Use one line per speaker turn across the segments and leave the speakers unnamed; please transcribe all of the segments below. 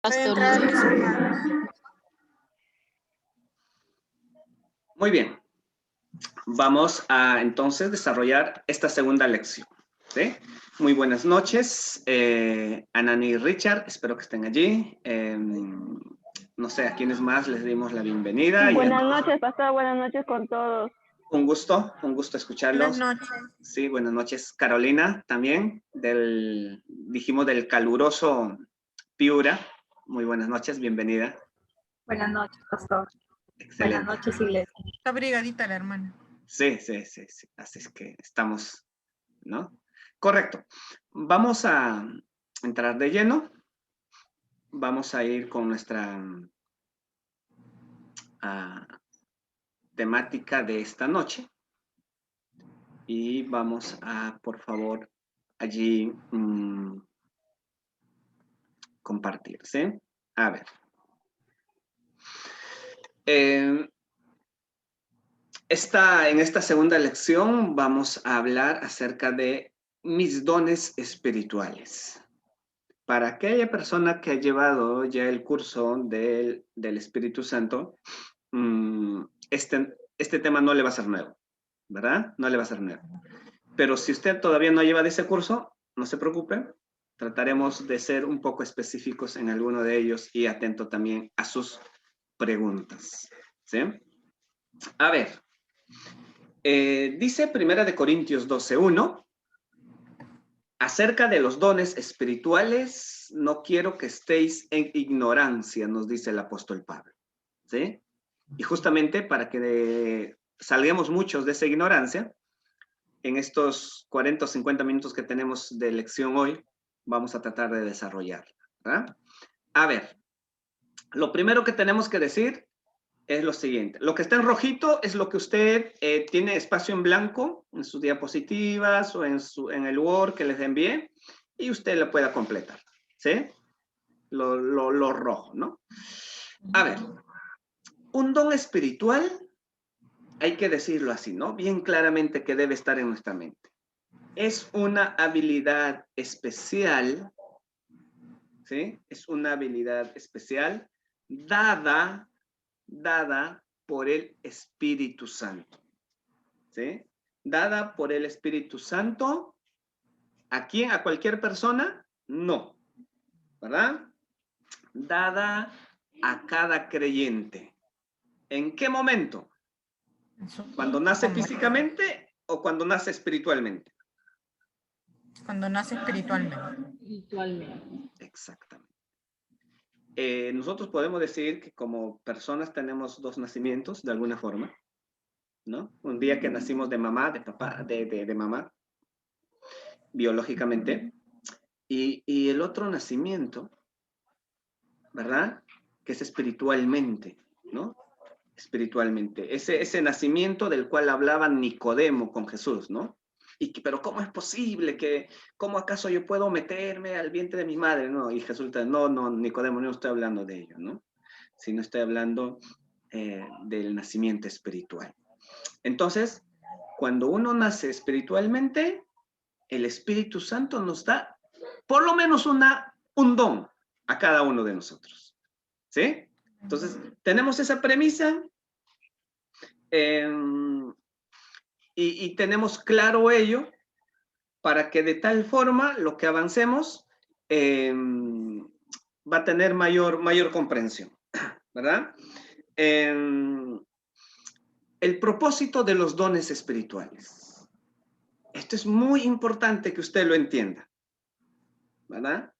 Pastor
entrar
Luis.
Luis Fernando.
Muy bien. Vamos a entonces desarrollar esta segunda lección. ¿Sí? Muy buenas noches, Anani y Richard, espero que estén allí. No sé a quiénes más les dimos la bienvenida.
Buenas noches, pastor, buenas noches con todos.
Un gusto escucharlos.
Buenas noches.
Sí, buenas noches. Carolina también, dijimos del caluroso Piura. Muy buenas noches, bienvenida.
Buenas noches, pastor.
Excelente.
Buenas noches, iglesia.
Está brigadita la hermana.
Sí. Así es que estamos, ¿no? Correcto. Vamos a entrar de lleno. Vamos a ir con nuestra temática de esta noche. Y vamos a, por favor, allí compartir, ¿sí? A ver. En esta segunda lección vamos a hablar acerca de mis dones espirituales. Para aquella persona que ha llevado ya el curso del Espíritu Santo, este tema no le va a ser nuevo, ¿verdad? No le va a ser nuevo. Pero si usted todavía no lleva de ese curso, no se preocupe. Trataremos de ser un poco específicos en alguno de ellos y atento también a sus preguntas, ¿sí? A ver, dice 1 Corintios 12:1, acerca de los dones espirituales, no quiero que estéis en ignorancia, nos dice el apóstol Pablo, ¿sí? Y justamente para que salguemos muchos de esa ignorancia, en estos 40 o 50 minutos que tenemos de lección hoy, vamos a tratar de desarrollarla, ¿verdad? A ver, lo primero que tenemos que decir es lo siguiente. Lo que está en rojito es lo que usted tiene espacio en blanco en sus diapositivas o en el Word que les envié y usted lo pueda completar, ¿sí? Lo rojo, ¿no? A ver, un don espiritual, hay que decirlo así, ¿no? Bien claramente que debe estar en nuestra mente. Es una habilidad especial, ¿sí? Es una habilidad especial dada por el Espíritu Santo, ¿sí? Dada por el Espíritu Santo, ¿a quién? ¿A cualquier persona? No, ¿verdad? Dada a cada creyente. ¿En qué momento? ¿Cuando nace físicamente o cuando nace espiritualmente?
Cuando nace espiritualmente.
Exactamente. Nosotros podemos decir que como personas tenemos dos nacimientos de alguna forma, ¿no? Un día que nacimos de mamá, de papá, de mamá, biológicamente, y el otro nacimiento, ¿verdad? Que es espiritualmente, ¿no? Espiritualmente. Ese nacimiento del cual hablaba Nicodemo con Jesús, ¿no? Pero ¿cómo es posible que, cómo acaso yo puedo meterme al vientre de mi madre? No, y Jesús, no, Nicodemo, no estoy hablando de ello, ¿no? Sino estoy hablando del nacimiento espiritual. Entonces, cuando uno nace espiritualmente, el Espíritu Santo nos da por lo menos un don a cada uno de nosotros, ¿sí? Entonces, tenemos esa premisa y tenemos claro ello para que de tal forma lo que avancemos va a tener mayor comprensión, ¿verdad? El propósito de los dones espirituales. Esto es muy importante que usted lo entienda, ¿verdad?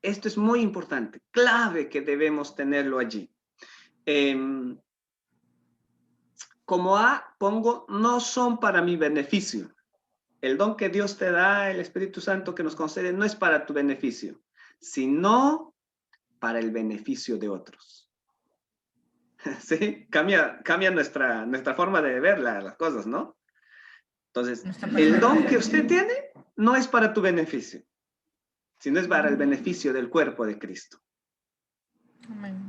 Esto es muy importante, clave que debemos tenerlo allí. Como pongo, no son para mi beneficio. El don que Dios te da, el Espíritu Santo que nos concede, no es para tu beneficio, sino para el beneficio de otros. ¿Sí? Cambia nuestra forma de ver las cosas, ¿no? Entonces, el don que usted tiene no es para tu beneficio, sino es para el beneficio del cuerpo de Cristo.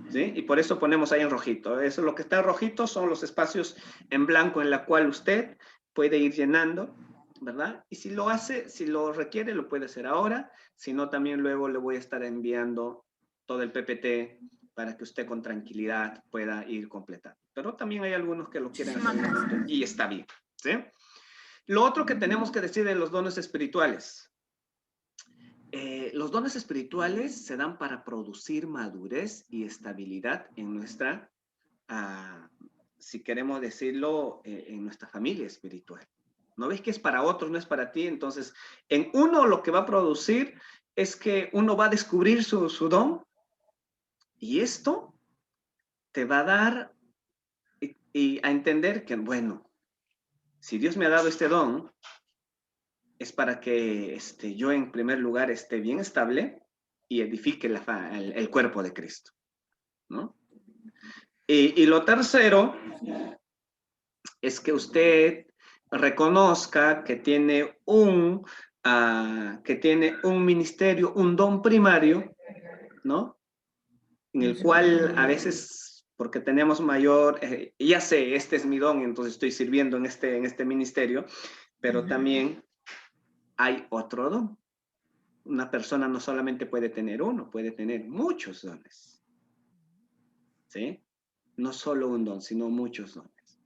¿Sí? Y por eso ponemos ahí en rojito. Eso, lo que está en rojito son los espacios en blanco en la cual usted puede ir llenando, ¿verdad? Y si lo requiere, lo puede hacer ahora. Si no, también luego le voy a estar enviando todo el PPT para que usted con tranquilidad pueda ir completando. Pero también hay algunos que lo quieren hacer
Muchísimas gracias.
y está bien, ¿sí? Lo otro que tenemos que decir de los dones espirituales. Los dones espirituales se dan para producir madurez y estabilidad en nuestra, si queremos decirlo, en nuestra familia espiritual. ¿No ves que es para otros, no es para ti? Entonces, en uno lo que va a producir es que uno va a descubrir su don, y esto te va a dar y a entender que, bueno, si Dios me ha dado este don, es para que yo en primer lugar esté bien estable y edifique el cuerpo de Cristo, ¿no? Y lo tercero es que usted reconozca que tiene un ministerio, un don primario, ¿no? En el cual a veces, porque tenemos mayor, ya sé, este es mi don, entonces estoy sirviendo en este ministerio, pero también hay otro don. Una persona no solamente puede tener uno, puede tener muchos dones, ¿sí? No solo un don, sino muchos dones.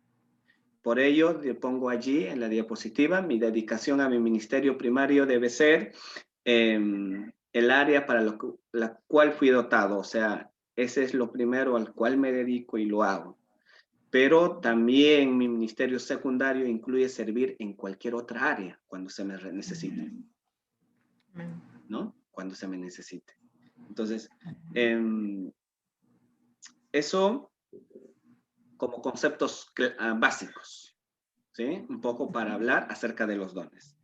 Por ello, le pongo allí en la diapositiva, mi dedicación a mi ministerio primario debe ser el área para la cual fui dotado, o sea, ese es lo primero al cual me dedico y lo hago. Pero también mi ministerio secundario incluye servir en cualquier otra área cuando se me necesite, ¿no? Cuando se me necesite. Entonces, eso como conceptos básicos, ¿sí? Un poco para hablar acerca de los dones.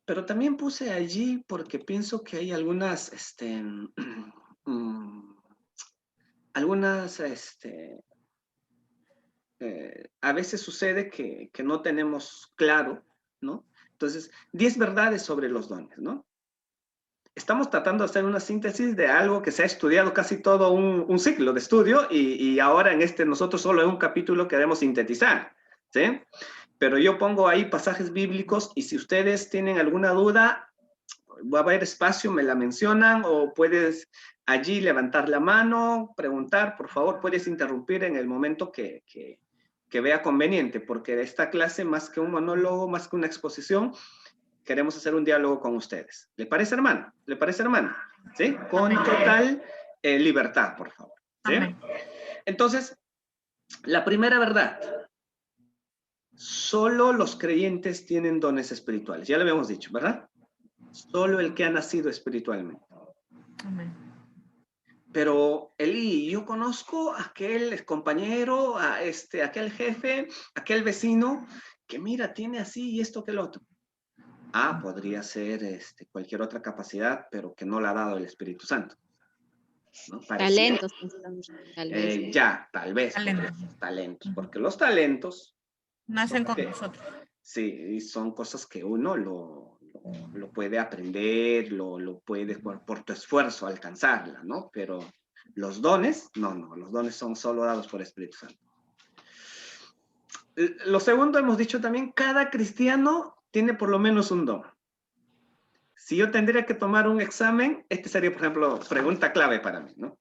Pero también puse allí porque pienso que hay algunas, a veces sucede que no tenemos claro, ¿no? Entonces, 10 verdades sobre los dones, ¿no? Estamos tratando de hacer una síntesis de algo que se ha estudiado casi todo un ciclo de estudio y ahora en nosotros solo en un capítulo queremos sintetizar, ¿sí? Pero yo pongo ahí pasajes bíblicos y si ustedes tienen alguna duda, va a haber espacio, me la mencionan o puedes allí levantar la mano, preguntar, por favor, puedes interrumpir en el momento que vea conveniente, porque esta clase, más que un monólogo, más que una exposición, queremos hacer un diálogo con ustedes. ¿Le parece, hermano? ¿Le parece, hermano? ¿Sí? Con total libertad, por favor. ¿Sí?
Amén.
Entonces, la primera verdad. Solo los creyentes tienen dones espirituales. Ya lo habíamos dicho, ¿verdad? Solo el que ha nacido espiritualmente.
Amén.
Pero, Eli, yo conozco a aquel compañero, a aquel jefe, aquel vecino, que mira, tiene así y esto que el otro. Podría ser cualquier otra capacidad, pero que no la ha dado el Espíritu Santo, ¿no?
Talentos, pensamos, tal vez.
Tal vez, talentos, porque los talentos
Nacen con nosotros.
sí, y son cosas que uno lo puede aprender, lo puede por tu esfuerzo alcanzarla, ¿no? Pero los dones, no, los dones son solo dados por el Espíritu Santo. Lo segundo, hemos dicho también, cada cristiano tiene por lo menos un don. Si yo tendría que tomar un examen, este sería, por ejemplo, pregunta clave para mí, ¿no?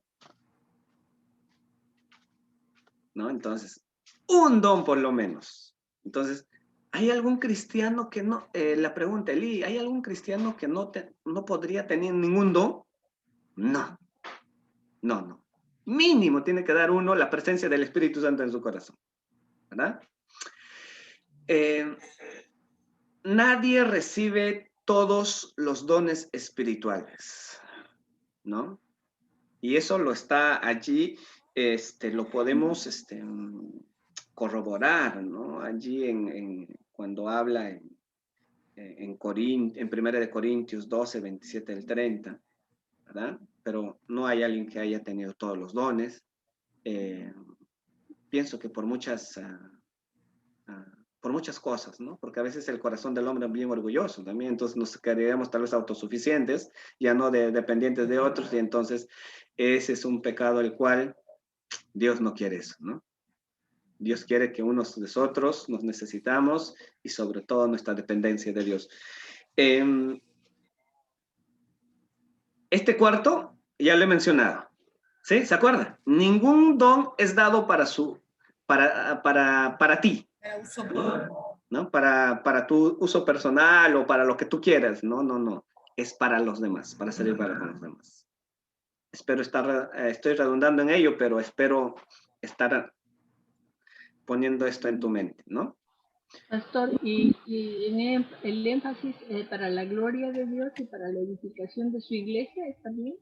Entonces, un don por lo menos. Entonces, ¿hay algún cristiano que no, la pregunta, Eli, ¿hay algún cristiano que no podría tener ningún don? No. Mínimo tiene que dar uno la presencia del Espíritu Santo en su corazón, ¿verdad? Nadie recibe todos los dones espirituales, ¿no? Y eso lo está allí, lo podemos corroborar, ¿no? Allí cuando habla en 1 de Corintios 12, 27 al 30, ¿verdad? Pero no hay alguien que haya tenido todos los dones. Pienso que por muchas cosas, ¿no? Porque a veces el corazón del hombre es bien orgulloso también, entonces nos creemos tal vez autosuficientes, ya no dependientes de otros, y entonces ese es un pecado el cual Dios no quiere eso, ¿no? Dios quiere que unos de nosotros nos necesitamos y sobre todo nuestra dependencia de Dios. Este cuarto Ya lo he mencionado. ¿Sí? ¿Se acuerda? Ningún don es dado para ti,
Para uso propio.
¿no? Para tu uso personal o para lo que tú quieras. No, no, no. Es para los demás, para servir para los demás. Estoy redundando en ello, pero espero estar poniendo esto en tu mente, ¿no?
Pastor, y en el énfasis para la gloria de Dios y para la edificación de su iglesia, ¿está bien?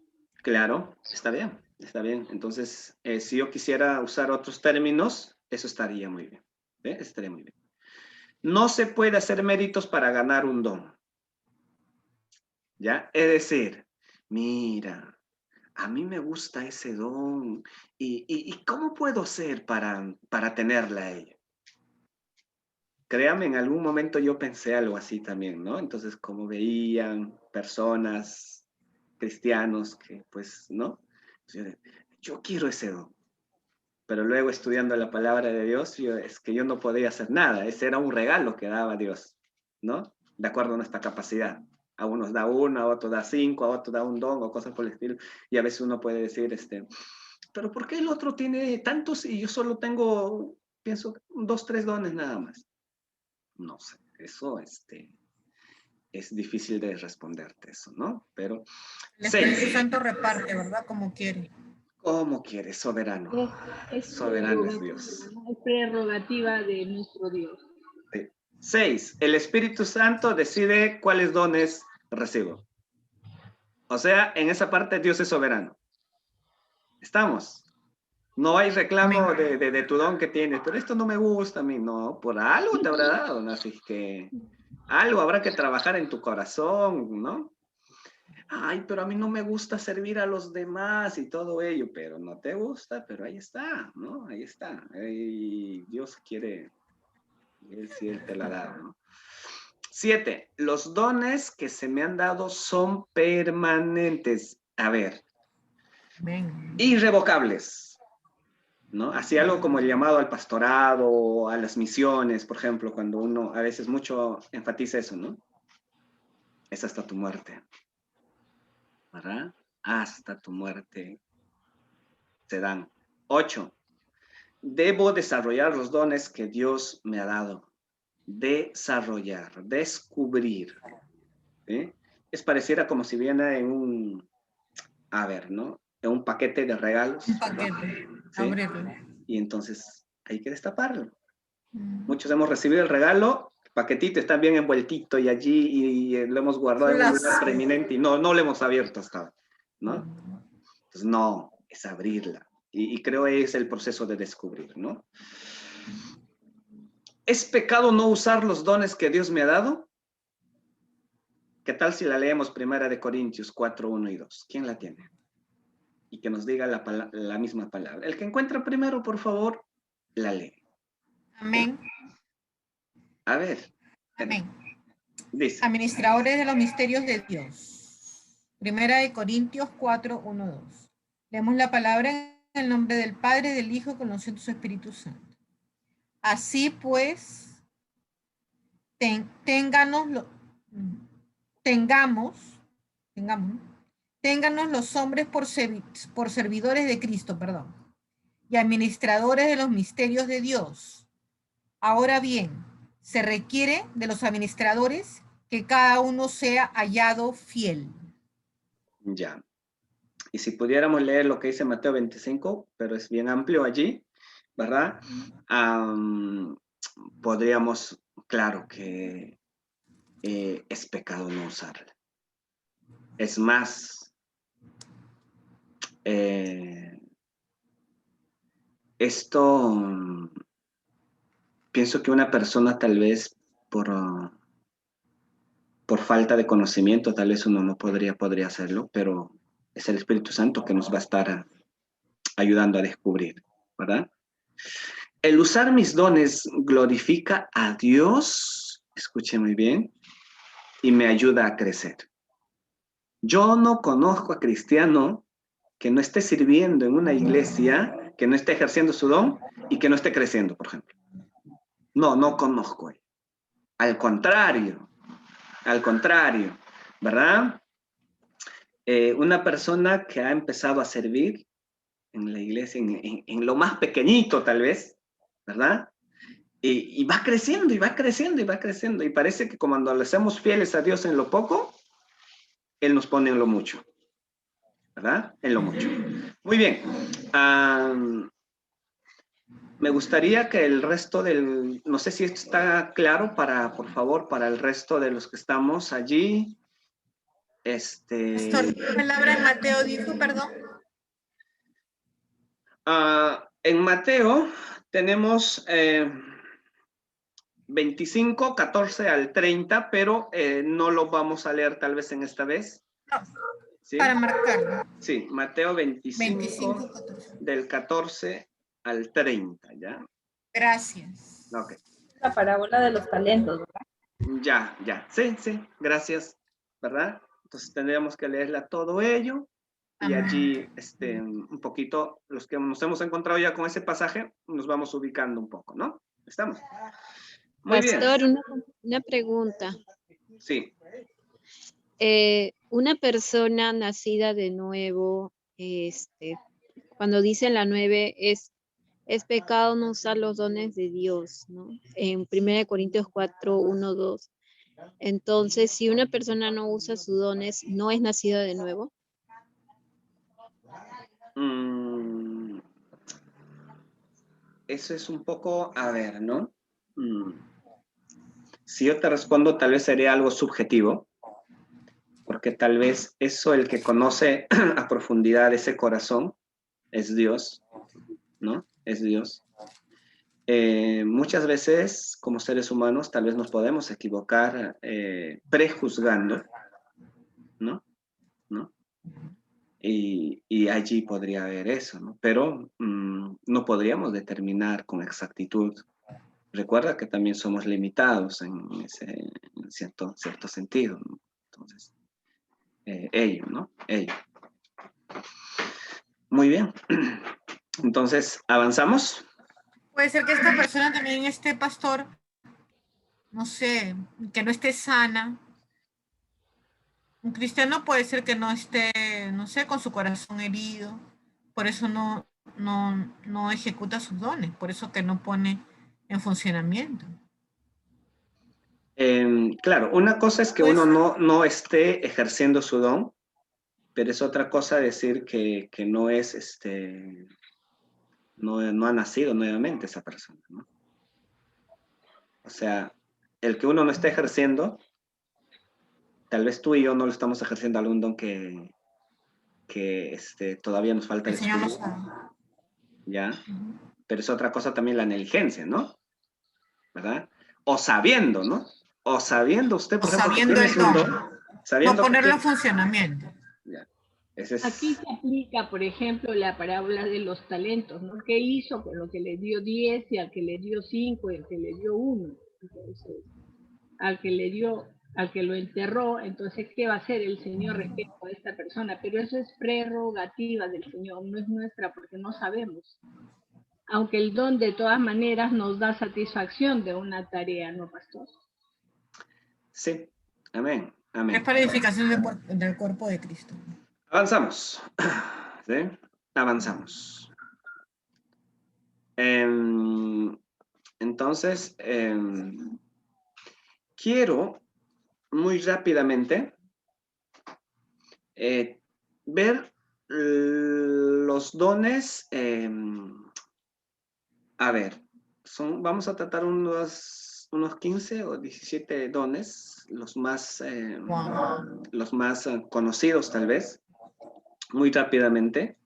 Claro, está bien, está bien. Entonces, si yo quisiera usar otros términos, eso estaría muy bien. ¿Ve? Estaría muy bien. No se puede hacer méritos para ganar un don. ¿Ya? Es decir, mira, a mí me gusta ese don. ¿Y cómo puedo hacer para tenerla a ella? Créame, en algún momento yo pensé algo así también, ¿no? Entonces, como veían personas, cristianos, que pues, ¿no? Yo quiero ese don. Pero luego estudiando la palabra de Dios, es que yo no podía hacer nada. Ese era un regalo que daba Dios, ¿no? De acuerdo a nuestra capacidad. A unos da uno, a otros da 5, a otros da un don o cosas por el estilo. Y a veces uno puede decir, pero ¿por qué el otro tiene tantos y yo solo tengo, pienso, 2, 3 dones nada más? No sé, eso es difícil de responderte eso, ¿no? Pero
El Espíritu
6.
Santo reparte, ¿verdad? Como quiere.
¿Cómo quiere? Soberano. Soberano es Dios.
Es prerrogativa de nuestro Dios.
6. El Espíritu Santo decide cuáles dones recibo. O sea, en esa parte Dios es soberano. ¿Estamos? No hay reclamo de tu don que tienes, pero esto no me gusta a mí. No, por algo te habrá dado, ¿no? Así que algo habrá que trabajar en tu corazón, ¿no? Ay, pero a mí no me gusta servir a los demás y todo ello, pero no te gusta, pero ahí está, ¿no? Ahí está. Y Dios quiere, Él te la da, ¿no? 7. Los dones que se me han dado son permanentes. A ver,
Amén.
irrevocables, ¿no? Así algo como el llamado al pastorado, a las misiones, por ejemplo, cuando uno a veces mucho enfatiza eso, ¿no? Es hasta tu muerte, ¿verdad? Hasta tu muerte se dan. 8. Debo desarrollar los dones que Dios me ha dado. Desarrollar, descubrir. ¿Sí? Es pareciera como si viene en un, a ver, ¿no? En un paquete de regalos.
Un paquete.
¿Sí?
Abrirlo.
Y entonces hay que destaparlo. Muchos hemos recibido el regalo, el paquetito está bien envueltito y allí y lo hemos guardado en un lugar preeminente y no lo hemos abierto hasta ahora, ¿no? Entonces no, es abrirla. Y creo que es el proceso de descubrir, ¿no? ¿Es pecado no usar los dones que Dios me ha dado? ¿Qué tal si la leemos 1 Corintios 4, 1 y 2? ¿Quién la tiene? Y que nos diga la misma palabra. El que encuentra primero, por favor, la lee.
Amén.
A ver.
Amén.
Dice.
Administradores de los misterios de Dios. 1 Corintios 4, 1, 2. Leemos la palabra en el nombre del Padre, del Hijo, con los Santos Espíritu Santo. Así pues, ténganos los hombres por servidores de Cristo, y administradores de los misterios de Dios. Ahora bien, se requiere de los administradores que cada uno sea hallado fiel.
Ya. Y si pudiéramos leer lo que dice Mateo 25, pero es bien amplio allí, ¿verdad? Podríamos, claro que es pecado no usarla. Es más, esto, pienso que una persona tal vez por falta de conocimiento, tal vez uno no podría hacerlo, pero es el Espíritu Santo que nos va a estar ayudando a descubrir, ¿verdad? El usar mis dones glorifica a Dios, escuche muy bien, y me ayuda a crecer. Yo no conozco a cristiano que no esté sirviendo en una iglesia, que no esté ejerciendo su don y que no esté creciendo, por ejemplo. No conozco. Al contrario, ¿verdad? Una persona que ha empezado a servir en la iglesia, en lo más pequeñito tal vez, ¿verdad? Y va creciendo, y va creciendo, y va creciendo. Y parece que cuando le hacemos fieles a Dios en lo poco, Él nos pone en lo mucho, ¿verdad? En lo mucho. Muy bien. Me gustaría que el resto del, no sé si esto está claro para, por favor, para el resto de los que estamos allí.
Pastor, ¿qué palabra en Mateo dijo, perdón?
En Mateo tenemos 25, 14 al 30, pero no lo vamos a leer tal vez en esta vez.
No,
¿Sí?
para marcarlo.
Sí, Mateo 25,
14.
del 14 al 30, ¿ya?
Gracias.
Ok.
La parábola de los talentos, ¿verdad?
Ya. Sí, gracias, ¿verdad? Entonces tendríamos que leerla todo ello. Y
Amén.
allí, un poquito, los que nos hemos encontrado ya con ese pasaje, nos vamos ubicando un poco, ¿no? ¿Estamos? Muy bien.
Pastor, una pregunta.
Sí.
Una persona nacida de nuevo, cuando dice en la 9, es pecado no usar los dones de Dios, ¿no? En 1 Corintios 4, 1, 2. Entonces, si una persona no usa sus dones, ¿no es nacida de nuevo?
Eso es un poco, a ver, ¿no? Si yo te respondo, tal vez sería algo subjetivo, porque tal vez eso el que conoce a profundidad ese corazón es Dios, ¿no? Es Dios. Muchas veces, como seres humanos, tal vez nos podemos equivocar prejuzgando, ¿no? Y allí podría haber eso, ¿no? Pero no podríamos determinar con exactitud. Recuerda que también somos limitados en cierto sentido, ¿no? Entonces, ello, ¿no? Ello. Muy bien. Entonces, ¿avanzamos?
Puede ser que esta persona también esté, pastor, no sé, que no esté sana. Un cristiano puede ser que no esté, no sé, con su corazón herido. Por eso no ejecuta sus dones. Por eso que no pone en funcionamiento.
Claro, una cosa es que
Pues,
uno no esté ejerciendo su don, pero es otra cosa decir que no es, no ha nacido nuevamente esa persona, ¿no? O sea, el que uno no esté ejerciendo, tal vez tú y yo no lo estamos ejerciendo algún don que todavía nos falta el
enseñamos
espíritu,
a...
¿ya? Pero es otra cosa también la negligencia, ¿no? ¿Verdad? O sabiendo, ¿no? O sabiendo usted, por
O
ejemplo, que
sabiendo
tienes
el
un
don.
don,
No
sabiendo que
ponerlo en funcionamiento.
ya. Ese es...
Aquí se aplica, por ejemplo, la parábola de los talentos, ¿no? ¿Qué hizo con lo que le dio 10 y al que le dio 5 y al que le dio 1? Entonces, al que lo enterró, entonces, ¿qué va a hacer el Señor respecto a esta persona? Pero eso es prerrogativa del Señor, no es nuestra porque no sabemos. Aunque el don de todas maneras nos da satisfacción de una tarea, ¿no, pastor?
Sí, amén,
Es
amén.
para edificación del cuerpo de Cristo.
Avanzamos, ¿sí? Avanzamos. Entonces, quiero muy rápidamente ver los dones. A ver, vamos a tratar unos 15 o 17 dones, los más
Wow.
conocidos tal vez, muy rápidamente,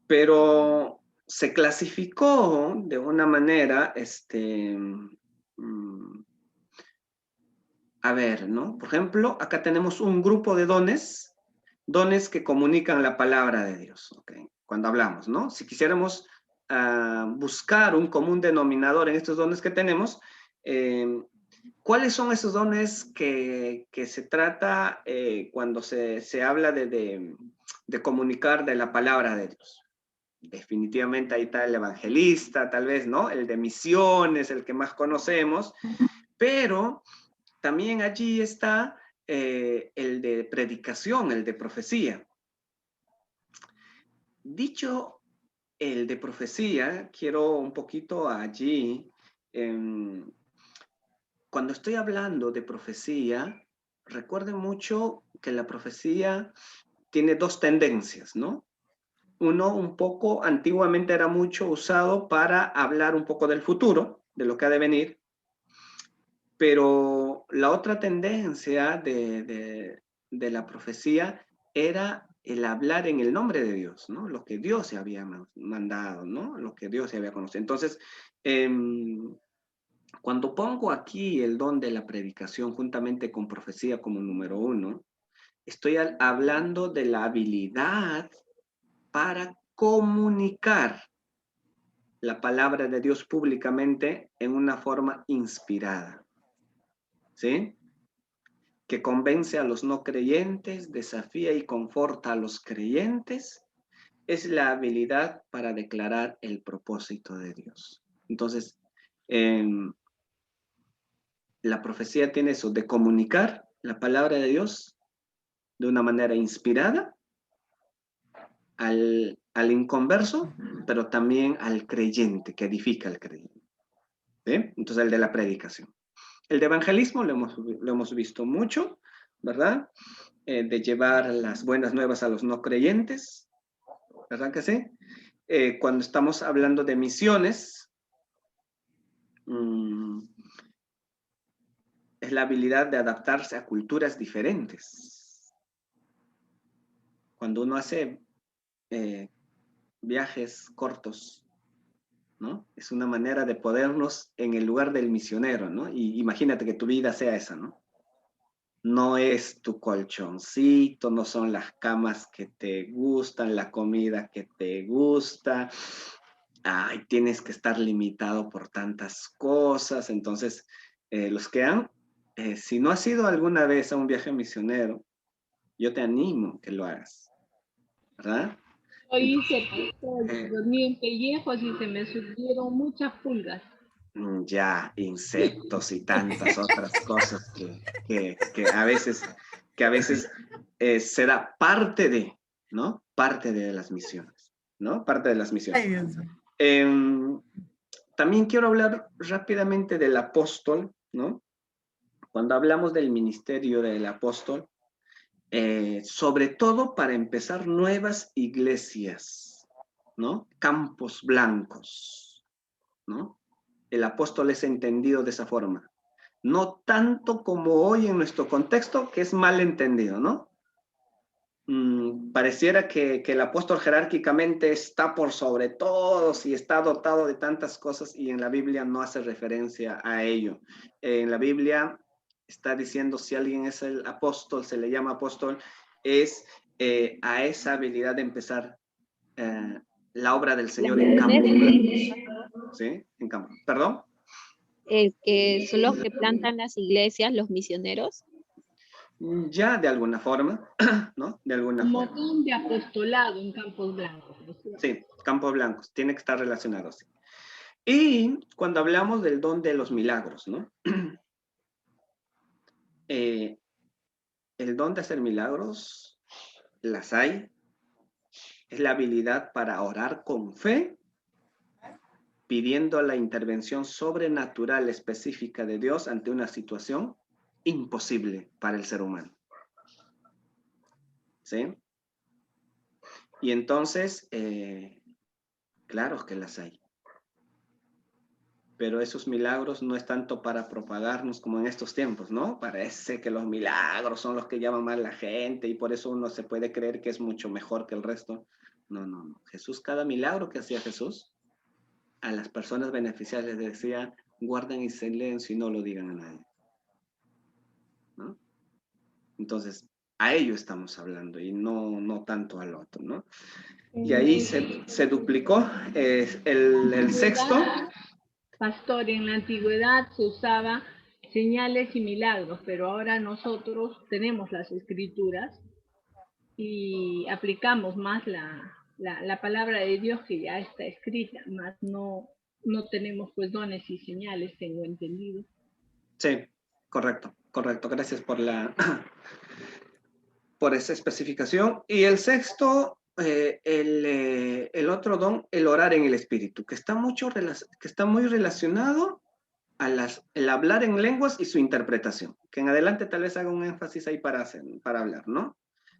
pero se clasificó de una manera, a ver, ¿no? Por ejemplo, acá tenemos un grupo de dones que comunican la palabra de Dios, ¿ok? Cuando hablamos, ¿no? Si quisiéramos buscar un común denominador en estos dones que tenemos, ¿cuáles son esos dones que se trata cuando se habla de comunicar de la palabra de Dios? Definitivamente ahí está el evangelista, tal vez, ¿no? El de misiones, el que más conocemos, pero también allí está el de predicación, el de profecía. Dicho el de profecía, quiero un poquito allí, cuando estoy hablando de profecía, recuerden mucho que la profecía tiene dos tendencias, ¿no? Uno, un poco, antiguamente era mucho usado para hablar un poco del futuro, de lo que ha de venir, pero la otra tendencia de la profecía era el hablar en el nombre de Dios, ¿no? Lo que Dios se había mandado, ¿no? Lo que Dios se había conocido. Entonces, cuando pongo aquí el don de la predicación juntamente con profecía como número uno, estoy hablando de la habilidad para comunicar la palabra de Dios públicamente en una forma inspirada, ¿sí? Que convence a los no creyentes, desafía y conforta a los creyentes, es la habilidad para declarar el propósito de Dios. Entonces, la profecía tiene eso, de comunicar la palabra de Dios de una manera inspirada al inconverso, pero también al creyente, que edifica al creyente. ¿Sí? Entonces, el de la predicación. El de evangelismo lo hemos visto mucho, ¿verdad? De llevar las buenas nuevas a los no creyentes, ¿verdad que sí? Cuando estamos hablando de misiones, es la habilidad de adaptarse a culturas diferentes. Cuando uno hace viajes cortos, ¿no? Es una manera de ponernos en el lugar del misionero, ¿no? Y imagínate que tu vida sea esa, ¿no? No es tu colchoncito, no son las camas que te gustan, la comida que te gusta. Ay, tienes que estar limitado por tantas cosas. Entonces, los que han, si no has ido alguna vez a un viaje misionero, yo te animo que lo hagas, ¿verdad?
Lo hice, dormí en pellejos y se me subieron muchas pulgas.
Ya, insectos y tantas otras cosas que a veces será parte de, ¿no? Parte de las misiones, ¿no? Parte de las misiones.
Ay, Dios.
También quiero hablar rápidamente del apóstol, ¿no? Cuando hablamos del ministerio del apóstol, sobre todo para empezar nuevas iglesias, ¿no? Campos blancos, ¿no? El apóstol es entendido de esa forma. No tanto como hoy en nuestro contexto, que es mal entendido, ¿no? Pareciera que el apóstol jerárquicamente está por sobre todos y está dotado de tantas cosas y en la Biblia no hace referencia a ello. En la Biblia está diciendo si alguien es el apóstol, se le llama apóstol, es a esa habilidad de empezar la obra del Señor en campo. ¿Sí? En campo. ¿Perdón?
Que son los que plantan las iglesias, los misioneros.
Ya de alguna forma, ¿no? De alguna
Un
forma.
montón de apostolado en Campos Blancos, ¿no es cierto?
Sí, campos blancos, tiene que estar relacionado, sí. Y cuando hablamos del don de los milagros, ¿no? El don de hacer milagros, las hay, es la habilidad para orar con fe, pidiendo la intervención sobrenatural específica de Dios ante una situación imposible para el ser humano. ¿Sí? Y entonces, claro que las hay. Pero esos milagros no es tanto para propagarnos como en estos tiempos, ¿no? Parece que los milagros son los que llaman más a la gente y por eso uno se puede creer que es mucho mejor que el resto. No, no, no. Jesús, cada milagro que hacía Jesús, a las personas beneficiarias les decía, guarden el silencio y no lo digan a nadie. ¿No? Entonces, a ello estamos hablando y no tanto al otro, ¿no? Y ahí se duplicó el sexto.
Pastor, en la antigüedad se usaba señales y milagros, pero ahora nosotros tenemos las escrituras y aplicamos más la palabra de Dios que ya está escrita, más no tenemos pues dones y señales, tengo entendido.
Sí, correcto. Correcto, gracias por por esa especificación. Y el sexto, el otro don, el orar en el espíritu, que está muy relacionado a el hablar en lenguas y su interpretación, que en adelante tal vez haga un énfasis ahí para hablar, ¿no?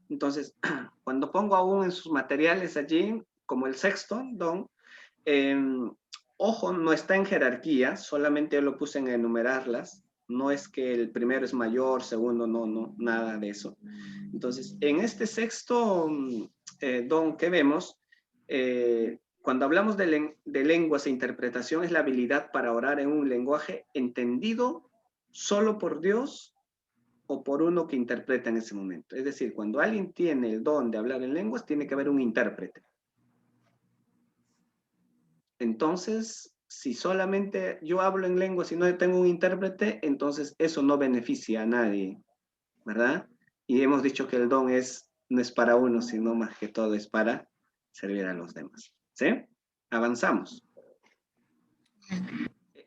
Entonces, cuando pongo aún en sus materiales allí, como el sexto don, ojo, no está en jerarquía, solamente yo lo puse en enumerarlas, no es que el primero es mayor, segundo, no, nada de eso. Entonces, en este sexto don que vemos, cuando hablamos de lenguas e interpretación, es la habilidad para orar en un lenguaje entendido solo por Dios o por uno que interpreta en ese momento. Es decir, cuando alguien tiene el don de hablar en lenguas, tiene que haber un intérprete. Entonces, si solamente yo hablo en lenguas y no tengo un intérprete, entonces eso no beneficia a nadie, ¿verdad? Y hemos dicho que el don no es para uno, sino más que todo es para servir a los demás. ¿Sí? Avanzamos.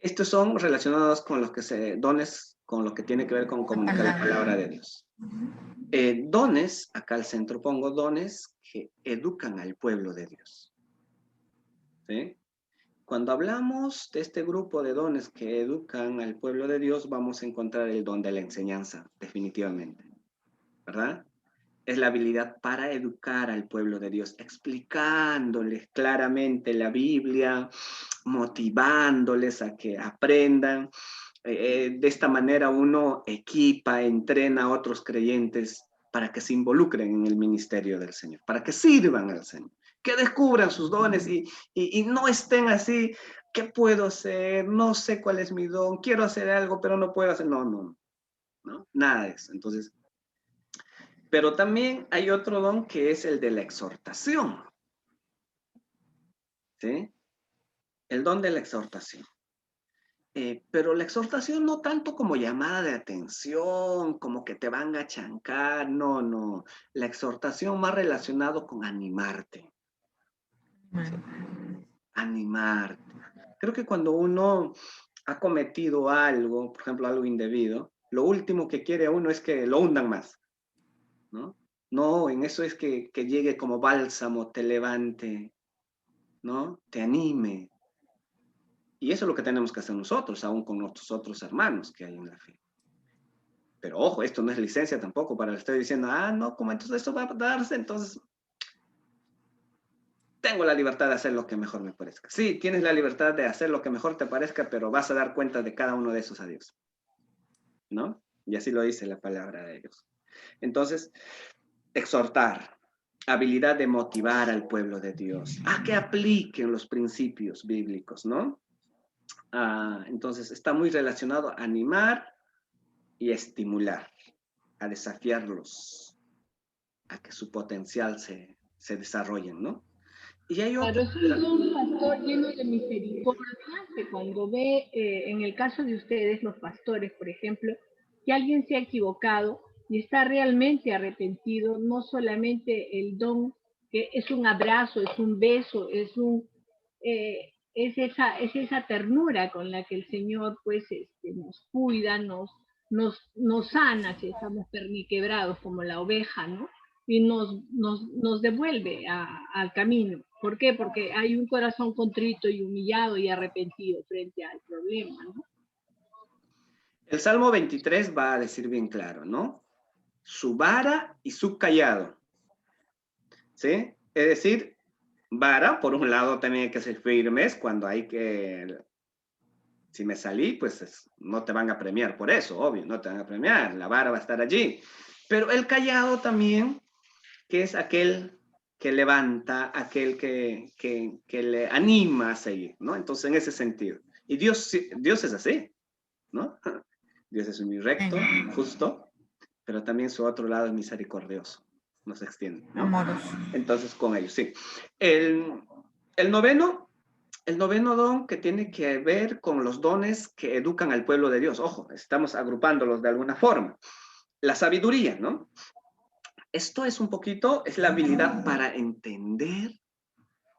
Estos son relacionados con los que dones, con lo que tiene que ver con comunicar la palabra de Dios. Dones, acá al centro pongo dones que educan al pueblo de Dios. ¿Sí? Cuando hablamos de este grupo de dones que educan al pueblo de Dios, vamos a encontrar el don de la enseñanza, definitivamente, ¿verdad? Es la habilidad para educar al pueblo de Dios, explicándoles claramente la Biblia, motivándoles a que aprendan. De esta manera uno equipa, entrena a otros creyentes para que se involucren en el ministerio del Señor, para que sirvan al Señor, que descubran sus dones y no estén así, ¿qué puedo hacer? No sé cuál es mi don, quiero hacer algo, pero no puedo hacer. No, nada de eso. Entonces, pero también hay otro don que es el de la exhortación. ¿Sí? El don de la exhortación. Pero la exhortación no tanto como llamada de atención, como que te van a chancar, no. La exhortación más relacionado con animarte. ¿Sí? Animarte. Creo que cuando uno ha cometido algo, por ejemplo, algo indebido, lo último que quiere uno es que lo hundan más, ¿no? No, en eso es que llegue como bálsamo, te levante, ¿no? Te anime. Y eso es lo que tenemos que hacer nosotros, aún con nuestros otros hermanos que hay en la fe. Pero ojo, esto no es licencia tampoco para estar diciendo, no, como entonces esto va a darse, entonces tengo la libertad de hacer lo que mejor me parezca. Sí, tienes la libertad de hacer lo que mejor te parezca, pero vas a dar cuenta de cada uno de esos a Dios, ¿no? Y así lo dice la palabra de Dios. Entonces, exhortar, habilidad de motivar al pueblo de Dios a que apliquen los principios bíblicos, ¿no? Entonces, está muy relacionado a animar y estimular, a desafiarlos, a que su potencial se desarrollen, ¿no? Y hay otro.
Claro, es un pastor lleno de misericordia que cuando ve, en el caso de ustedes, los pastores, por ejemplo, que alguien se ha equivocado y está realmente arrepentido, no solamente el don, que es un abrazo, es un beso, es esa ternura con la que el Señor pues nos cuida, nos sana si estamos perniquebrados como la oveja, ¿no? Y nos devuelve al camino. ¿Por qué? Porque hay un corazón contrito y humillado y arrepentido frente al problema, ¿no?
El Salmo 23 va a decir bien claro, ¿no? Su vara y su callado. ¿Sí? Es decir, vara, por un lado también hay que ser firmes cuando hay que... Si me salí, pues no te van a premiar por eso, obvio, no te van a premiar, la vara va a estar allí. Pero el callado también, que es aquel que levanta, aquel que le anima a seguir, ¿no? Entonces, en ese sentido. Y Dios es así, ¿no? Dios es muy recto, justo, pero también su otro lado es misericordioso, nos extiende, ¿no?
Amoroso.
Entonces, con ellos, sí. El noveno don que tiene que ver con los dones que educan al pueblo de Dios. Ojo, estamos agrupándolos de alguna forma. La sabiduría, ¿no? Esto es la habilidad para entender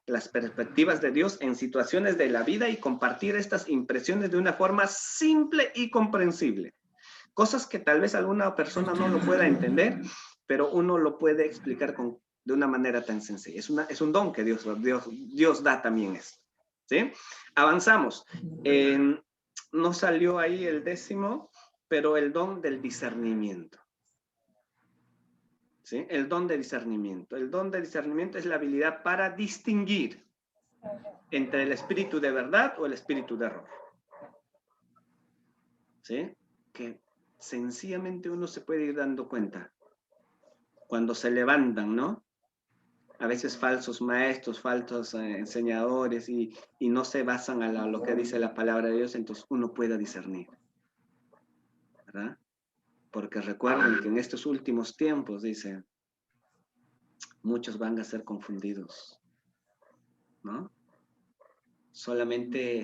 las perspectivas de Dios en situaciones de la vida y compartir estas impresiones de una forma simple y comprensible. Cosas que tal vez alguna persona no lo pueda entender, pero uno lo puede explicar de una manera tan sencilla. Es un don que Dios da también esto. ¿Sí? Avanzamos. No salió ahí el 10º, pero el don del discernimiento. ¿Sí? El don de discernimiento. El don de discernimiento es la habilidad para distinguir entre el espíritu de verdad o el espíritu de error. ¿Sí? Que sencillamente uno se puede ir dando cuenta cuando se levantan, ¿no? A veces falsos maestros, falsos enseñadores y no se basan a lo que dice la palabra de Dios, entonces uno puede discernir, ¿verdad? Porque recuerden que en estos últimos tiempos, dice, muchos van a ser confundidos, ¿no? Solamente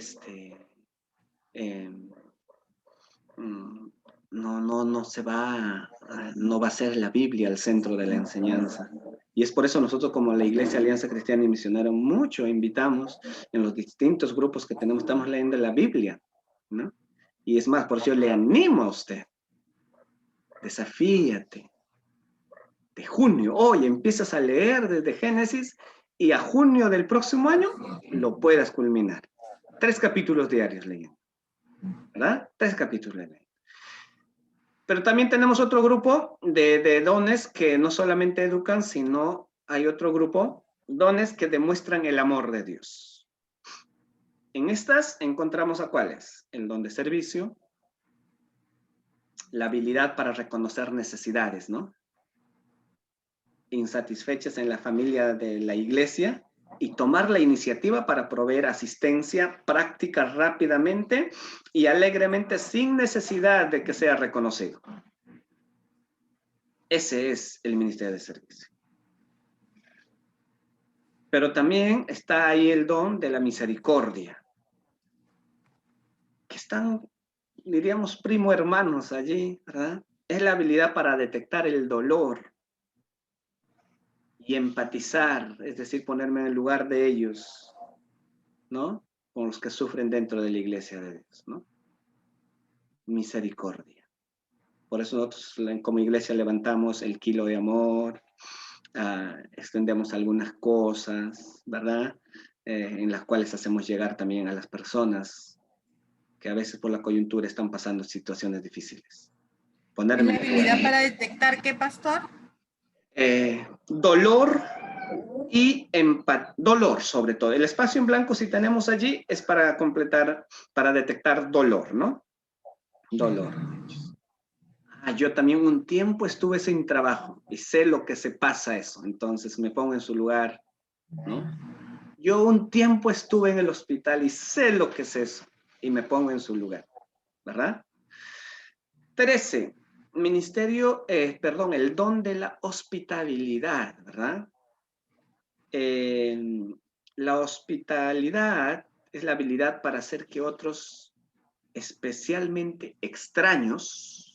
no va a ser la Biblia el centro de la enseñanza. Y es por eso nosotros como la Iglesia Alianza Cristiana y Misionera mucho invitamos en los distintos grupos que tenemos, estamos leyendo la Biblia, ¿no? Y es más, por eso yo le animo a usted, desafíate. De junio, hoy empiezas a leer desde Génesis y a junio del próximo año lo puedas culminar. 3 capítulos diarios leyendo, ¿verdad? 3 capítulos leyendo. Pero también tenemos otro grupo de dones que no solamente educan, sino hay otro grupo, dones que demuestran el amor de Dios. En estas encontramos a cuáles: el don de servicio, la habilidad para reconocer necesidades, ¿no? Insatisfechas en la familia de la iglesia y tomar la iniciativa para proveer asistencia práctica rápidamente y alegremente sin necesidad de que sea reconocido. Ese es el ministerio de servicio. Pero también está ahí el don de la misericordia, que están, diríamos, primo hermanos allí, ¿verdad? Es la habilidad para detectar el dolor y empatizar, es decir, ponerme en el lugar de ellos, ¿no? Con los que sufren dentro de la iglesia de Dios, ¿no? Misericordia. Por eso nosotros como iglesia levantamos el kilo de amor, extendemos algunas cosas, ¿verdad? En las cuales hacemos llegar también a las personas que a veces por la coyuntura están pasando situaciones difíciles.
¿Es la habilidad para detectar qué, pastor?
Dolor y dolor sobre todo. El espacio en blanco, si tenemos allí, es para completar, para detectar dolor, ¿no? Dolor. Yo también un tiempo estuve sin trabajo y sé lo que se pasa eso, entonces me pongo en su lugar, ¿no? Yo un tiempo estuve en el hospital y sé lo que es eso y me pongo en su lugar, ¿verdad? 13. El don de la hospitalidad, ¿verdad? La hospitalidad es la habilidad para hacer que otros, especialmente extraños,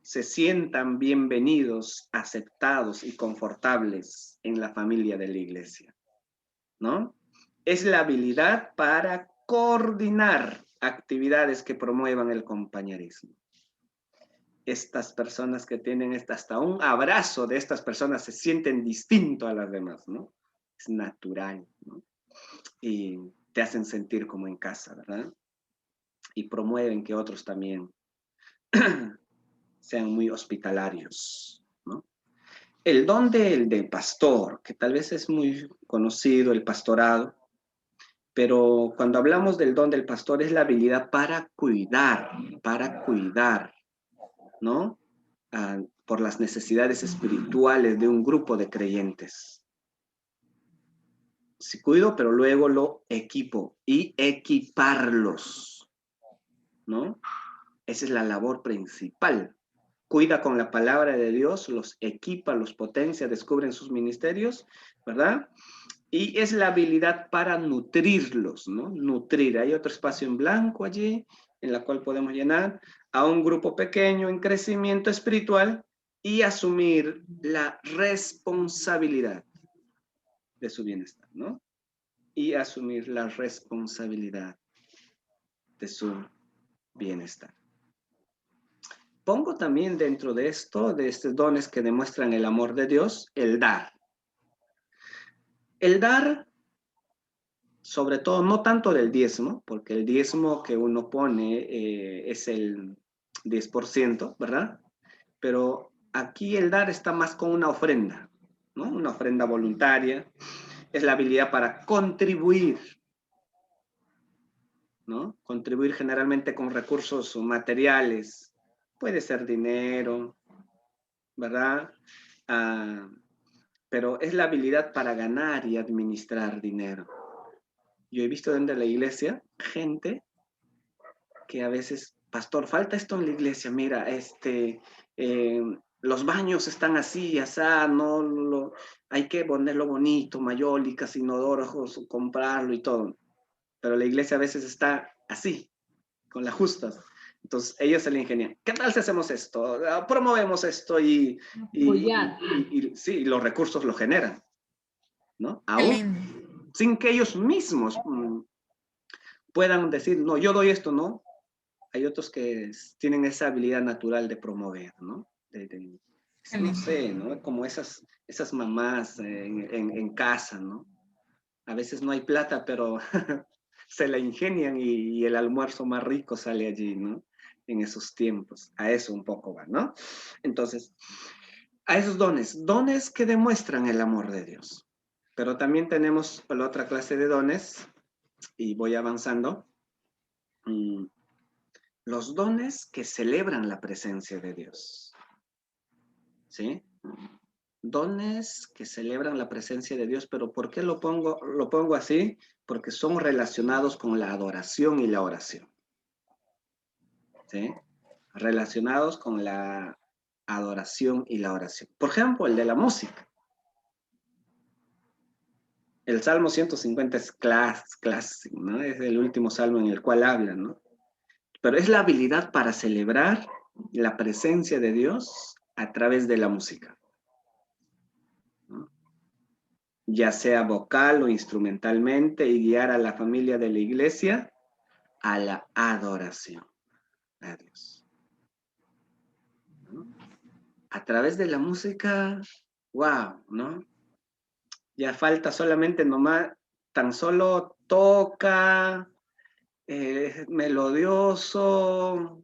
se sientan bienvenidos, aceptados y confortables en la familia de la iglesia, ¿no? Es la habilidad para coordinar actividades que promuevan el compañerismo. Estas personas que tienen hasta un abrazo de estas personas se sienten distinto a las demás, ¿no? Es natural, ¿no? Y te hacen sentir como en casa, ¿verdad? Y promueven que otros también sean muy hospitalarios, ¿no? El don del pastor, que tal vez es muy conocido, el pastorado, pero cuando hablamos del don del pastor es la habilidad para cuidar, ¿no? Por las necesidades espirituales de un grupo de creyentes. Sí cuido, pero luego lo equipo y equiparlos, ¿no? Esa es la labor principal. Cuida con la palabra de Dios, los equipa, los potencia, descubren sus ministerios, ¿verdad? Y es la habilidad para nutrirlos, ¿no? Nutrir. Hay otro espacio en blanco allí, en la cual podemos llenar a un grupo pequeño en crecimiento espiritual y asumir la responsabilidad de su bienestar, ¿no? Y asumir la responsabilidad de su bienestar. pongo también dentro de esto, de estos dones que demuestran el amor de Dios, el dar. El dar, sobre todo, no tanto del diezmo, porque el diezmo que uno pone es el 10%, ¿verdad? Pero aquí el dar está más con una ofrenda, ¿no? Una ofrenda voluntaria. Es la habilidad para contribuir, ¿no? Contribuir generalmente con recursos materiales. Puede ser dinero, ¿verdad? Pero es la habilidad para ganar y administrar dinero. Yo he visto dentro de la iglesia gente que a veces, pastor, falta esto en la iglesia, mira, los baños están así, asá, no, hay que ponerlo bonito, mayólicas, inodoros, comprarlo y todo. Pero la iglesia a veces está así, con las justas. Entonces ellos se le ingenian. ¿Qué tal si hacemos esto? Promovemos esto y sí, los recursos lo generan, ¿no?
Qué
Aún
lindo.
sin que ellos mismos puedan decir, no, yo doy esto, ¿no? Hay otros que tienen esa habilidad natural de promover, ¿no?
Qué
No
lindo.
sé, ¿no? Como esas mamás en casa, ¿no? A veces no hay plata, pero se la ingenian y el almuerzo más rico sale allí, ¿no? En esos tiempos. A eso un poco va, ¿no? Entonces, a esos dones que demuestran el amor de Dios. Pero también tenemos la otra clase de dones, y voy avanzando, los dones que celebran la presencia de Dios. ¿Sí? Dones que celebran la presencia de Dios, pero ¿por qué lo pongo así? Porque son relacionados con la adoración y la oración. ¿Sí? Relacionados con la adoración y la oración. Por ejemplo, el de la música. El Salmo 150 es clásico, ¿no? Es el último salmo en el cual habla, ¿no? Pero es la habilidad para celebrar la presencia de Dios a través de la música, ¿no? Ya sea vocal o instrumentalmente, y guiar a la familia de la iglesia a la adoración a Dios, ¿no? A través de la música, wow, ¿no? Ya falta solamente nomás, tan solo toca, melodioso,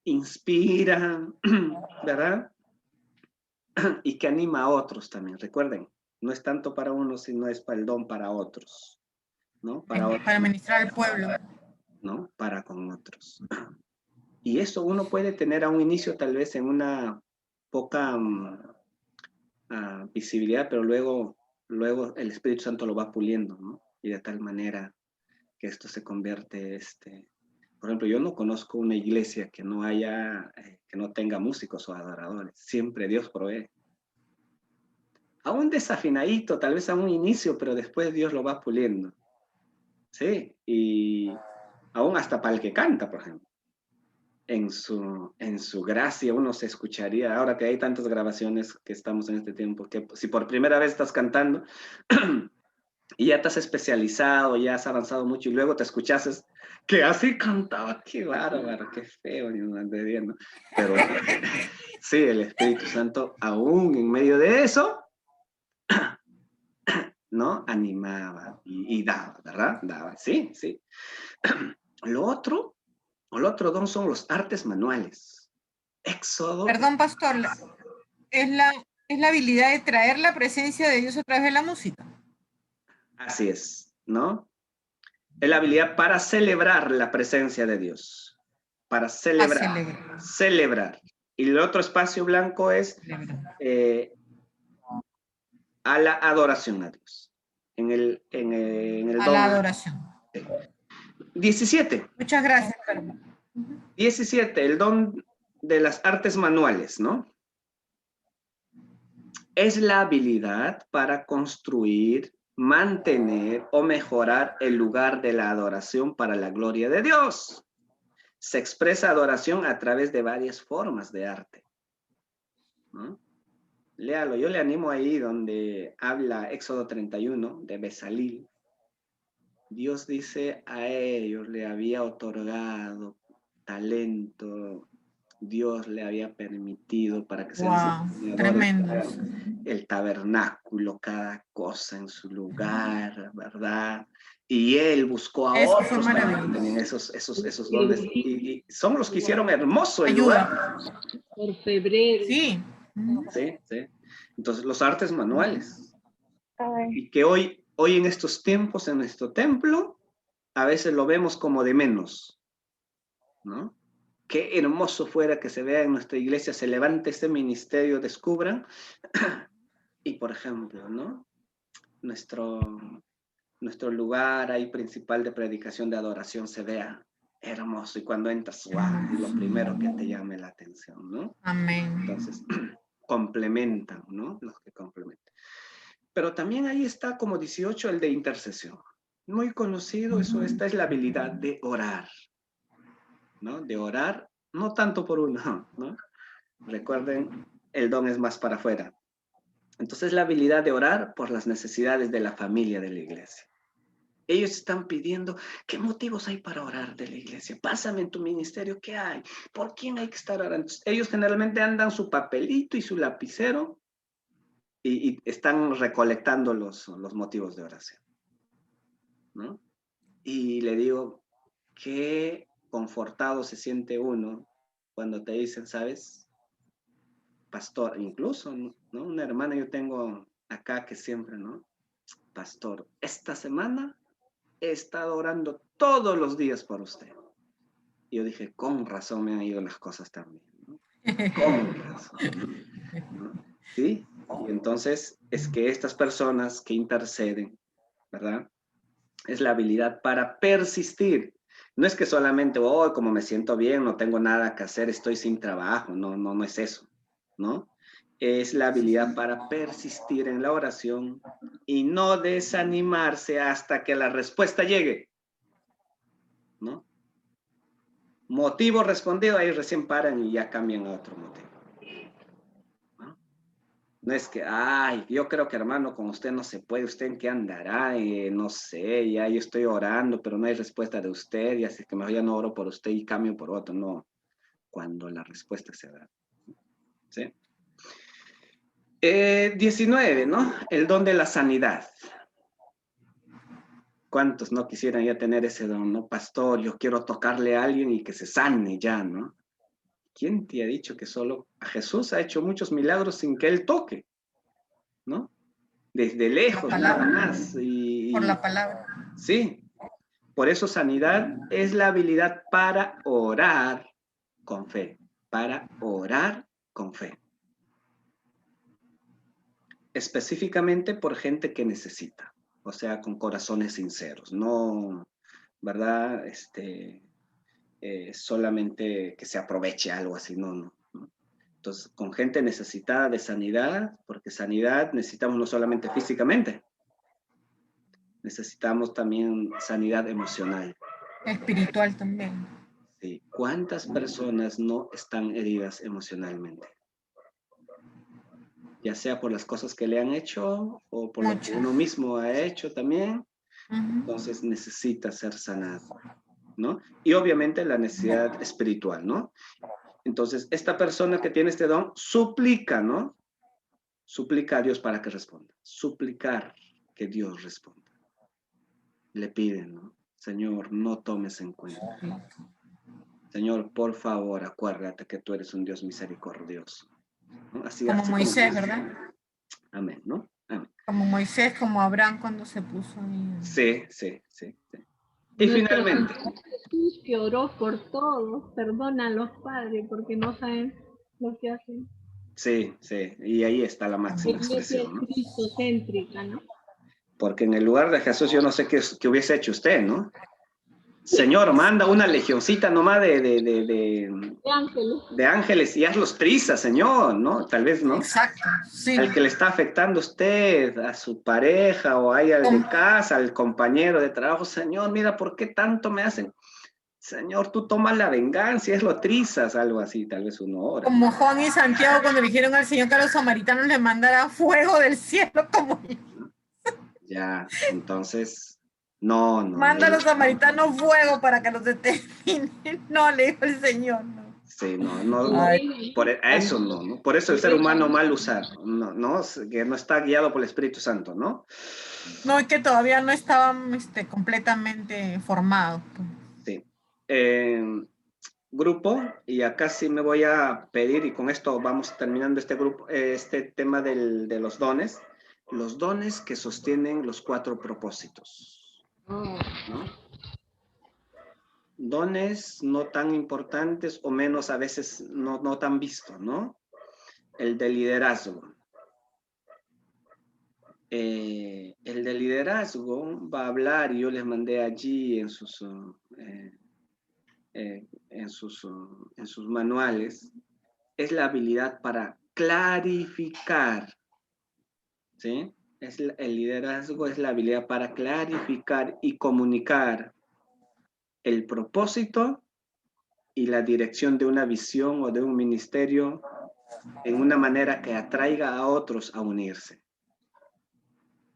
inspira, ¿verdad? Y que anima a otros también, recuerden, no es tanto para uno, sino es para el don para otros, ¿no?
Para ministrar al pueblo.
¿No? Para con otros. Y eso uno puede tener a un inicio tal vez en una poca visibilidad, pero luego el Espíritu Santo lo va puliendo, ¿no? Y de tal manera que esto se convierte, por ejemplo, yo no conozco una iglesia que no haya, que no tenga músicos o adoradores. Siempre Dios provee. Aún desafinadito, tal vez a un inicio, pero después Dios lo va puliendo. Sí, y aún hasta para el que canta, por ejemplo. En su gracia uno se escucharía, ahora que hay tantas grabaciones que estamos en este tiempo, que si por primera vez estás cantando y ya te has especializado, ya has avanzado mucho y luego te escuchases que así cantaba, qué bárbaro, qué feo, ¿no? Pero sí, el Espíritu Santo aún en medio de eso, ¿no? Animaba y daba, ¿verdad? Daba, sí, sí. Lo otro don son los artes manuales. Éxodo.
Perdón, pastor, es la habilidad de traer la presencia de Dios a través de la música.
Así es, ¿no? Es la habilidad para celebrar la presencia de Dios. Para celebrar. Celebrar. Y el otro espacio blanco es a la adoración a Dios. En el
A
don.
la adoración.
17.
Muchas gracias,
17, el don de las artes manuales, ¿no? Es la habilidad para construir, mantener o mejorar el lugar de la adoración para la gloria de Dios. Se expresa adoración a través de varias formas de arte, ¿no? Léalo, yo le animo ahí donde habla Éxodo 31 de Bezalil. Dios dice a ellos le había otorgado talento Dios le había permitido para que sean
Wow, tremendo.
el tabernáculo, cada cosa en su lugar, ¿verdad? Y él buscó a
Eso fue
otros también que
maravilloso.
tenían esos dones. Y son los que hicieron hermoso el
Ayuda.
lugar.
Por febrero.
Sí.
Sí, sí. Entonces, los artes manuales.
Ay,
Y que hoy en estos tiempos, en nuestro templo, a veces lo vemos como de menos, ¿no? Qué hermoso fuera que se vea en nuestra iglesia, se levante este ministerio, descubran, y por ejemplo, ¿no? Nuestro lugar ahí principal de predicación, de adoración, se vea hermoso, y cuando entras, wow, lo primero que te llame la atención, ¿no?
Amén.
Entonces, complementan, ¿no? Los que complementan. Pero también ahí está como 18 el de intercesión. Muy conocido, esta es la habilidad de orar, ¿no? De orar, no tanto por uno, ¿no? Recuerden, el don es más para afuera. Entonces, la habilidad de orar por las necesidades de la familia de la iglesia. Ellos están pidiendo, ¿qué motivos hay para orar de la iglesia? Pásame en tu ministerio, ¿qué hay? ¿Por quién hay que estar orando? Entonces, ellos generalmente andan su papelito y su lapicero y están recolectando los motivos de oración, ¿no? Y le digo, qué confortado se siente uno cuando te dicen, ¿sabes? Pastor, incluso, ¿no? Una hermana yo tengo acá que siempre, ¿no? Pastor, esta semana he estado orando todos los días por usted. Y yo dije, con razón me han ido las cosas también, ¿no? Con razón, ¿no? ¿Sí? Y entonces es que estas personas que interceden, ¿verdad? Es la habilidad para persistir. No es que solamente, oh, como me siento bien, no tengo nada que hacer, estoy sin trabajo. No, no, no es eso, ¿no? Es la habilidad para persistir en la oración y no desanimarse hasta que la respuesta llegue, ¿no? Motivo respondido, ahí recién paran y ya cambian a otro motivo. ¿No? No es que, ay, yo creo que hermano, con usted no se puede, ¿usted en qué andará? No sé, ya yo estoy orando, pero no hay respuesta de usted, y así que mejor ya no oro por usted y cambio por otro. No, cuando la respuesta se da. ¿Sí? 19, ¿no? El don de la sanidad. ¿Cuántos no quisieran ya tener ese don, no? Pastor, yo quiero tocarle a alguien y que se sane ya, ¿no? ¿Quién te ha dicho que solo a Jesús ha hecho muchos milagros sin que él toque? ¿No? Desde lejos, nada más.
Por la palabra.
Sí, por eso sanidad es la habilidad para orar con fe, para orar con fe. Específicamente por gente que necesita, o sea, con corazones sinceros, no, ¿verdad? Solamente que se aproveche algo así, no. Entonces, con gente necesitada de sanidad, porque sanidad necesitamos no solamente físicamente, necesitamos también sanidad emocional.
Espiritual también.
Sí. ¿Cuántas personas no están heridas emocionalmente? Ya sea por las cosas que le han hecho o por lo que uno mismo ha hecho también. Entonces necesita ser sanado, ¿no? Y obviamente la necesidad espiritual, ¿no? Entonces, esta persona que tiene este don suplica, ¿no? Suplica a Dios para que responda. Suplicar que Dios responda. Le piden, ¿no? Señor, no tomes en cuenta. Señor, por favor, acuérdate que tú eres un Dios misericordioso, ¿no? Así
Moisés,
como...
¿verdad?
Amén, ¿no? Amén.
Como Moisés, como Abraham cuando se puso ahí.
Sí. Y finalmente.
Jesús que oró por todos, perdona a los padres porque no saben lo que hacen.
Sí, y ahí está la máxima expresión, ¿no?
Cristocéntrica, ¿no?
Porque en el lugar de Jesús yo no sé qué hubiese hecho usted, ¿no? Señor, manda una legioncita nomás de ángeles y hazlos prisa, Señor, ¿no? Tal vez, ¿no?
Exacto, sí.
Al que le está afectando a usted, a su pareja o ahí al de casa, al compañero de trabajo, Señor, mira, ¿por qué tanto me hacen? Señor, tú tomas la venganza y es lo trizas, algo así, tal vez uno ora.
Como Juan y Santiago cuando le dijeron al Señor que a los samaritanos le mandara fuego del cielo, como...
Ya, entonces, no.
Manda a los samaritanos fuego para que los determinen. No, le dijo el Señor, no.
Sí, no,
Ay.
a eso no. Por eso el ser humano mal usado, que no está guiado por el Espíritu Santo, ¿no?
No, es que todavía no estaban completamente formados, pues.
Sí. Grupo, y acá sí me voy a pedir, y con esto vamos terminando este grupo, este tema de los dones que sostienen los 4 propósitos, ¿no? Dones no tan importantes o menos a veces no tan vistos, ¿no? El de liderazgo. El de liderazgo va a hablar, y yo les mandé allí en sus manuales, es la habilidad para clarificar, ¿sí? El liderazgo es la habilidad para clarificar y comunicar el propósito y la dirección de una visión o de un ministerio en una manera que atraiga a otros a unirse,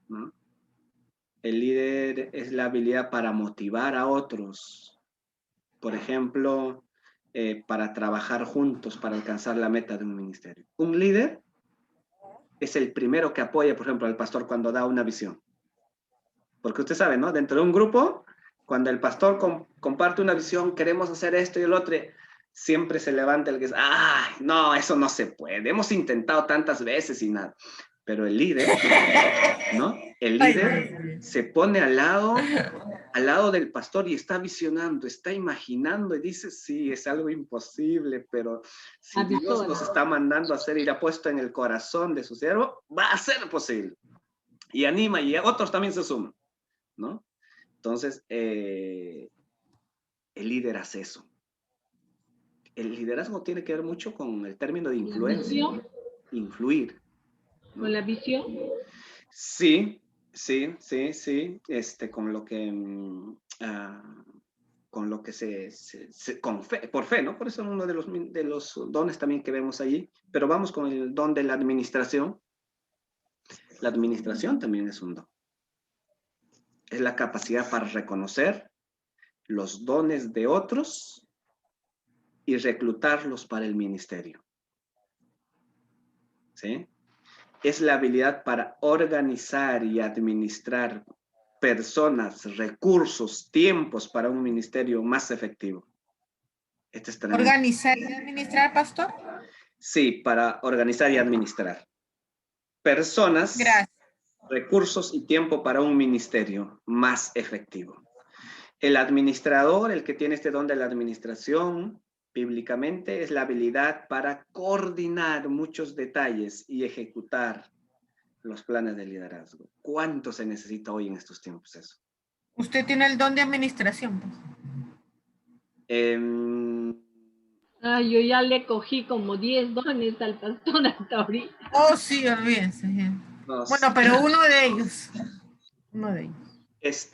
¿no? El líder es la habilidad para motivar a otros, por ejemplo, para trabajar juntos para alcanzar la meta de un ministerio. Un líder es el primero que apoya, por ejemplo, al pastor cuando da una visión. Porque usted sabe, ¿no? Dentro de un grupo, cuando el pastor comparte una visión, queremos hacer esto y el otro, siempre se levanta el que dice, ¡ay, no, eso no se puede! Hemos intentado tantas veces y nada. Pero el líder, ¿no? El líder se pone al lado del pastor y está visionando, está imaginando y dice, sí, es algo imposible, pero si Dios nos está mandando a hacer y ha puesto en el corazón de su siervo, va a ser posible. Y anima, y otros también se suman, ¿no? Entonces, el líder hace eso. El liderazgo tiene que ver mucho con el término de influencia, influir, ¿no?
¿Con la visión?
Sí, con lo que con fe, por fe, ¿no? Por eso es uno de los dones también que vemos allí. Pero vamos con el don de la administración. La administración también es un don. Es la capacidad para reconocer los dones de otros y reclutarlos para el ministerio, ¿sí? Es la habilidad para organizar y administrar personas, recursos, tiempos para un ministerio más efectivo. Este es tremendo.
¿Organizar y administrar, pastor?
Sí, para organizar y administrar. Personas,
Gracias.
recursos y tiempo para un ministerio más efectivo. El administrador, el que tiene este don de la administración, bíblicamente, es la habilidad para coordinar muchos detalles y ejecutar los planes de liderazgo. ¿Cuánto se necesita hoy en estos tiempos eso?
Usted tiene el don de administración, pues.
Yo ya le cogí como 10 dones al pastor hasta ahorita.
Oh, sí, olvídense. Bueno, pero uno de ellos. Uno de ellos.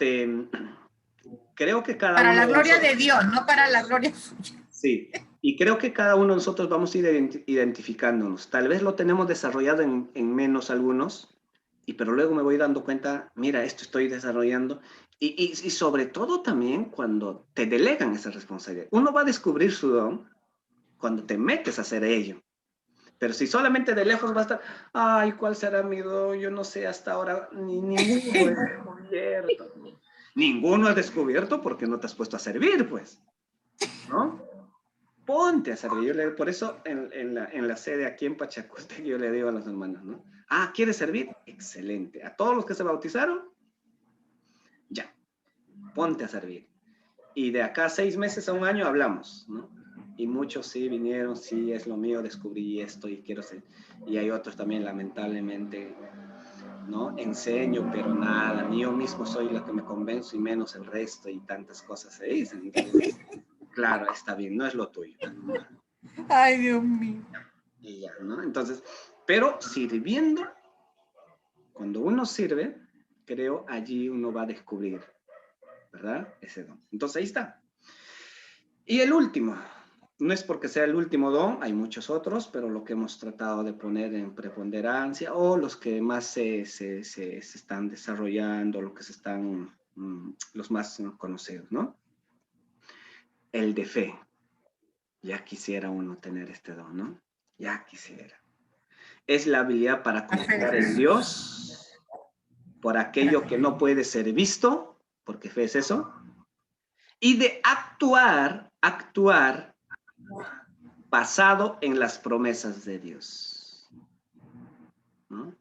Creo que cada
para
uno
la
de
gloria
nosotros,
de Dios, no para la gloria suya.
Sí, y creo que cada uno de nosotros vamos a ir identificándonos. Tal vez lo tenemos desarrollado en menos algunos, pero luego me voy dando cuenta, mira, esto estoy desarrollando. Y sobre todo también cuando te delegan esa responsabilidad. Uno va a descubrir su don cuando te metes a hacer ello. Pero si solamente de lejos va a estar, ay, ¿cuál será mi don? Yo no sé, hasta ahora ninguno he descubierto. Ninguno has descubierto porque no te has puesto a servir, pues, ¿no? Ponte a servir. Por eso en la sede aquí en Pachacútec yo le digo a las hermanas, ¿no? Ah, ¿quieres servir? Excelente. A todos los que se bautizaron, ya, ponte a servir. Y de acá 6 meses a un año hablamos, ¿no? Y muchos sí vinieron, sí, es lo mío, descubrí esto y quiero ser. Y hay otros también, lamentablemente, ¿no? Enseño, pero nada, ni yo mismo soy la que me convenzo y menos el resto y tantas cosas se dicen. Entonces, claro, está bien, no es lo tuyo.
Ay, Dios mío.
Y ya, ¿no? Entonces, pero sirviendo, cuando uno sirve, creo allí uno va a descubrir, ¿verdad? Ese don. Entonces ahí está. Y el último, no es porque sea el último don, hay muchos otros, pero lo que hemos tratado de poner en preponderancia o los que más se están desarrollando, los que se están, los más conocidos, ¿no? El de fe. Ya quisiera uno tener este don, ¿no? Ya quisiera. Es la habilidad para confiar en Dios por aquello que no puede ser visto, porque fe es eso, y de actuar basado en las promesas de Dios, ¿no?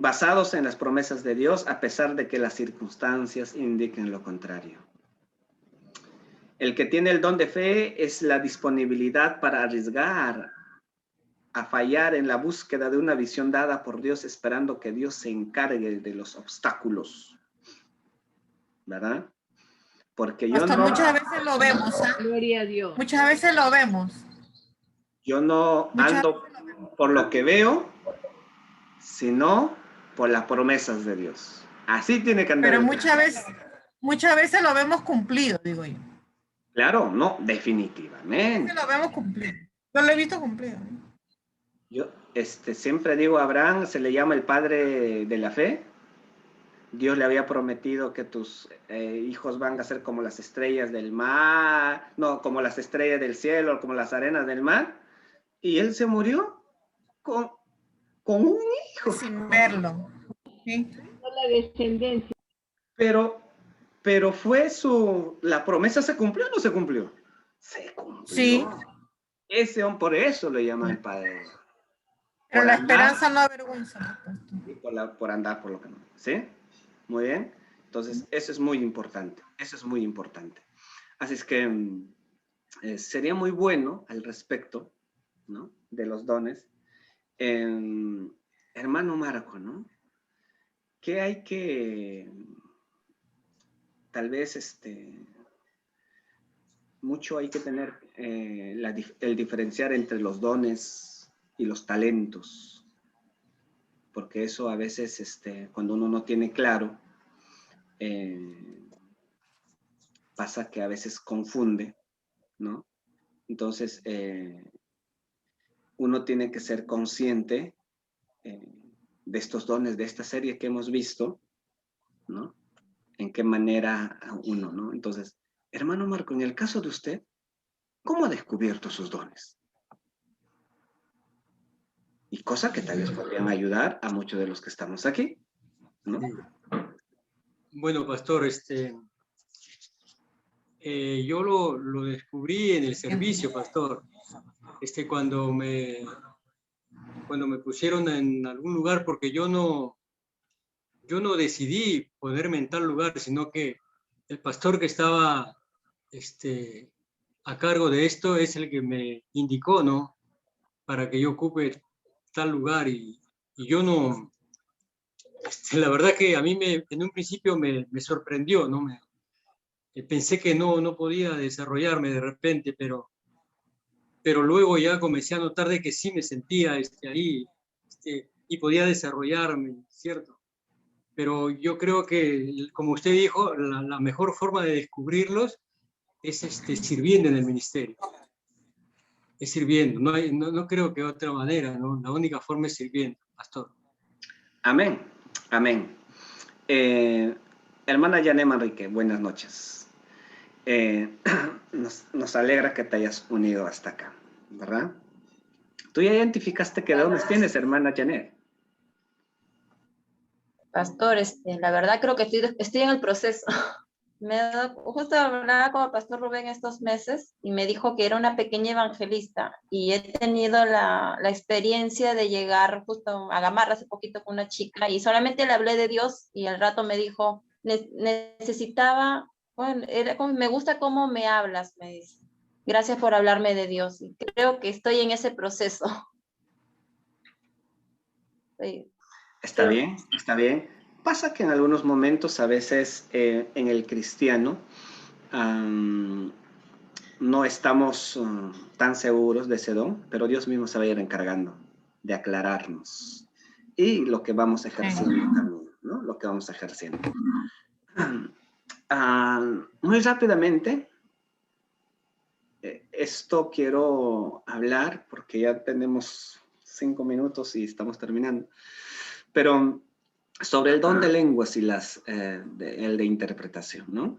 Basados en las promesas de Dios, a pesar de que las circunstancias indiquen lo contrario. El que tiene el don de fe es la disponibilidad para arriesgar a fallar en la búsqueda de una visión dada por Dios, esperando que Dios se encargue de los obstáculos, ¿verdad? Porque yo
Pastor,
no...
muchas veces lo vemos, ¿ah?
Gloria a Dios.
Muchas veces lo vemos.
Yo no ando por lo que veo, sino por las promesas de Dios. Así tiene que andar.
Pero muchas veces lo vemos cumplido, digo yo.
Claro, no,
A
definitivamente.
veces lo vemos cumplido. Yo lo he visto cumplido.
Yo siempre digo a Abraham, se le llama el padre de la fe. Dios le había prometido que tus hijos van a ser como las estrellas del mar, no, como las estrellas del cielo, como las arenas del mar. Y él se murió con un hijo.
Sin verlo. ¿Sí?
La descendencia.
Pero fue la promesa, ¿se cumplió o no se cumplió? Se cumplió.
Sí.
Ese hombre, por eso lo llaman el padre.
Pero la esperanza no avergüenza.
Por andar por lo que no. ¿Sí? Muy bien. Entonces, eso es muy importante. Eso es muy importante. Así es que sería muy bueno al respecto, ¿no? De los dones. Hermano Marco, ¿no? ¿Qué hay que, tal vez, mucho hay que tener el diferenciar entre los dones y los talentos? Porque eso a veces, cuando uno no tiene claro, pasa que a veces confunde, ¿no? Entonces, uno tiene que ser consciente de estos dones, de esta serie que hemos visto, ¿no? En qué manera uno, ¿no? Entonces, hermano Marco, en el caso de usted, ¿cómo ha descubierto sus dones? Y cosas que tal vez podrían ayudar a muchos de los que estamos aquí, ¿no?
Sí. Bueno, pastor, yo lo descubrí en el servicio, pastor. Cuando me pusieron en algún lugar, porque yo no decidí ponerme en tal lugar, sino que el pastor que estaba a cargo de esto es el que me indicó, ¿no? Para que yo ocupe tal lugar y yo no, la verdad que a mí en un principio me sorprendió, ¿no? Pensé que no podía desarrollarme de repente, pero luego ya comencé a notar de que sí me sentía ahí y podía desarrollarme, ¿cierto? Pero yo creo que, como usted dijo, la mejor forma de descubrirlos es sirviendo en el ministerio. Es sirviendo, no creo que otra manera, ¿no? La única forma es sirviendo, pastor.
Amén, amén. Hermana Yané Manrique, buenas noches. Nos alegra que te hayas unido hasta acá, ¿verdad? Tú ya identificaste qué dones tienes, hermana Janet.
Pastor, la verdad creo que estoy en el proceso. Justo hablaba con el pastor Rubén estos meses y me dijo que era una pequeña evangelista y he tenido la experiencia de llegar justo a Gamarra hace poquito con una chica y solamente le hablé de Dios y al rato me dijo, necesitaba, bueno, me gusta cómo me hablas, me dice. Gracias por hablarme de Dios. Y creo que estoy en ese proceso. Sí.
Está bien, está bien. Pasa que en algunos momentos, a veces en el cristiano, no estamos tan seguros de ese don, pero Dios mismo se va a ir encargando de aclararnos. Y lo que vamos ejerciendo también, ¿no? Lo que vamos ejerciendo. Muy rápidamente, esto quiero hablar porque ya tenemos 5 minutos y estamos terminando. Pero sobre el don de lenguas y el de interpretación, ¿no?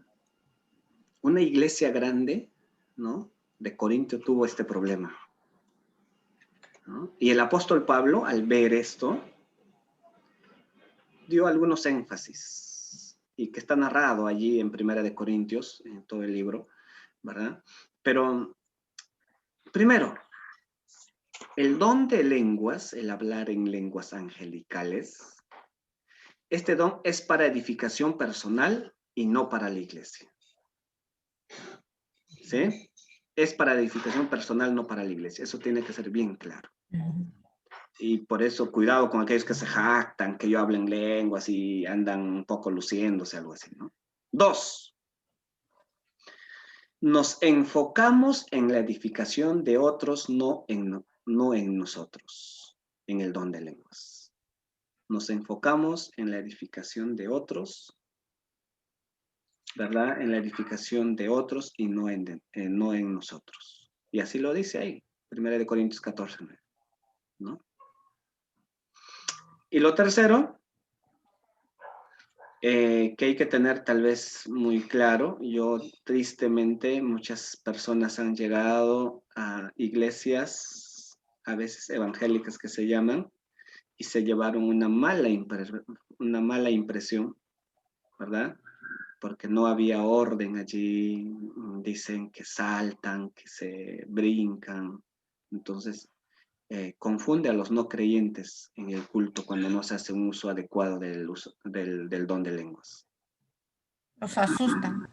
Una iglesia grande, ¿no? de Corintio tuvo este problema, ¿no? Y el apóstol Pablo, al ver esto, dio algunos énfasis, y que está narrado allí en Primera de Corintios, en todo el libro, ¿verdad? Pero, primero, el don de lenguas, el hablar en lenguas angelicales, este don es para edificación personal y no para la iglesia. ¿Sí? Es para edificación personal, no para la iglesia. Eso tiene que ser bien claro. Y por eso, cuidado con aquellos que se jactan, que yo hablo en lenguas y andan un poco luciéndose, algo así, ¿no? 2. Nos enfocamos en la edificación de otros, no en nosotros, en el don de lenguas. Nos enfocamos en la edificación de otros, ¿verdad? En la edificación de otros y no en nosotros. Y así lo dice ahí, 1 Corintios 14, ¿no? Y lo tercero, que hay que tener tal vez muy claro, yo tristemente, muchas personas han llegado a iglesias, a veces evangélicas que se llaman, y se llevaron una mala impresión, ¿verdad? Porque no había orden allí, dicen que saltan, que se brincan, entonces confunde a los no creyentes en el culto cuando no se hace un uso adecuado del don de lenguas.
Los asustan.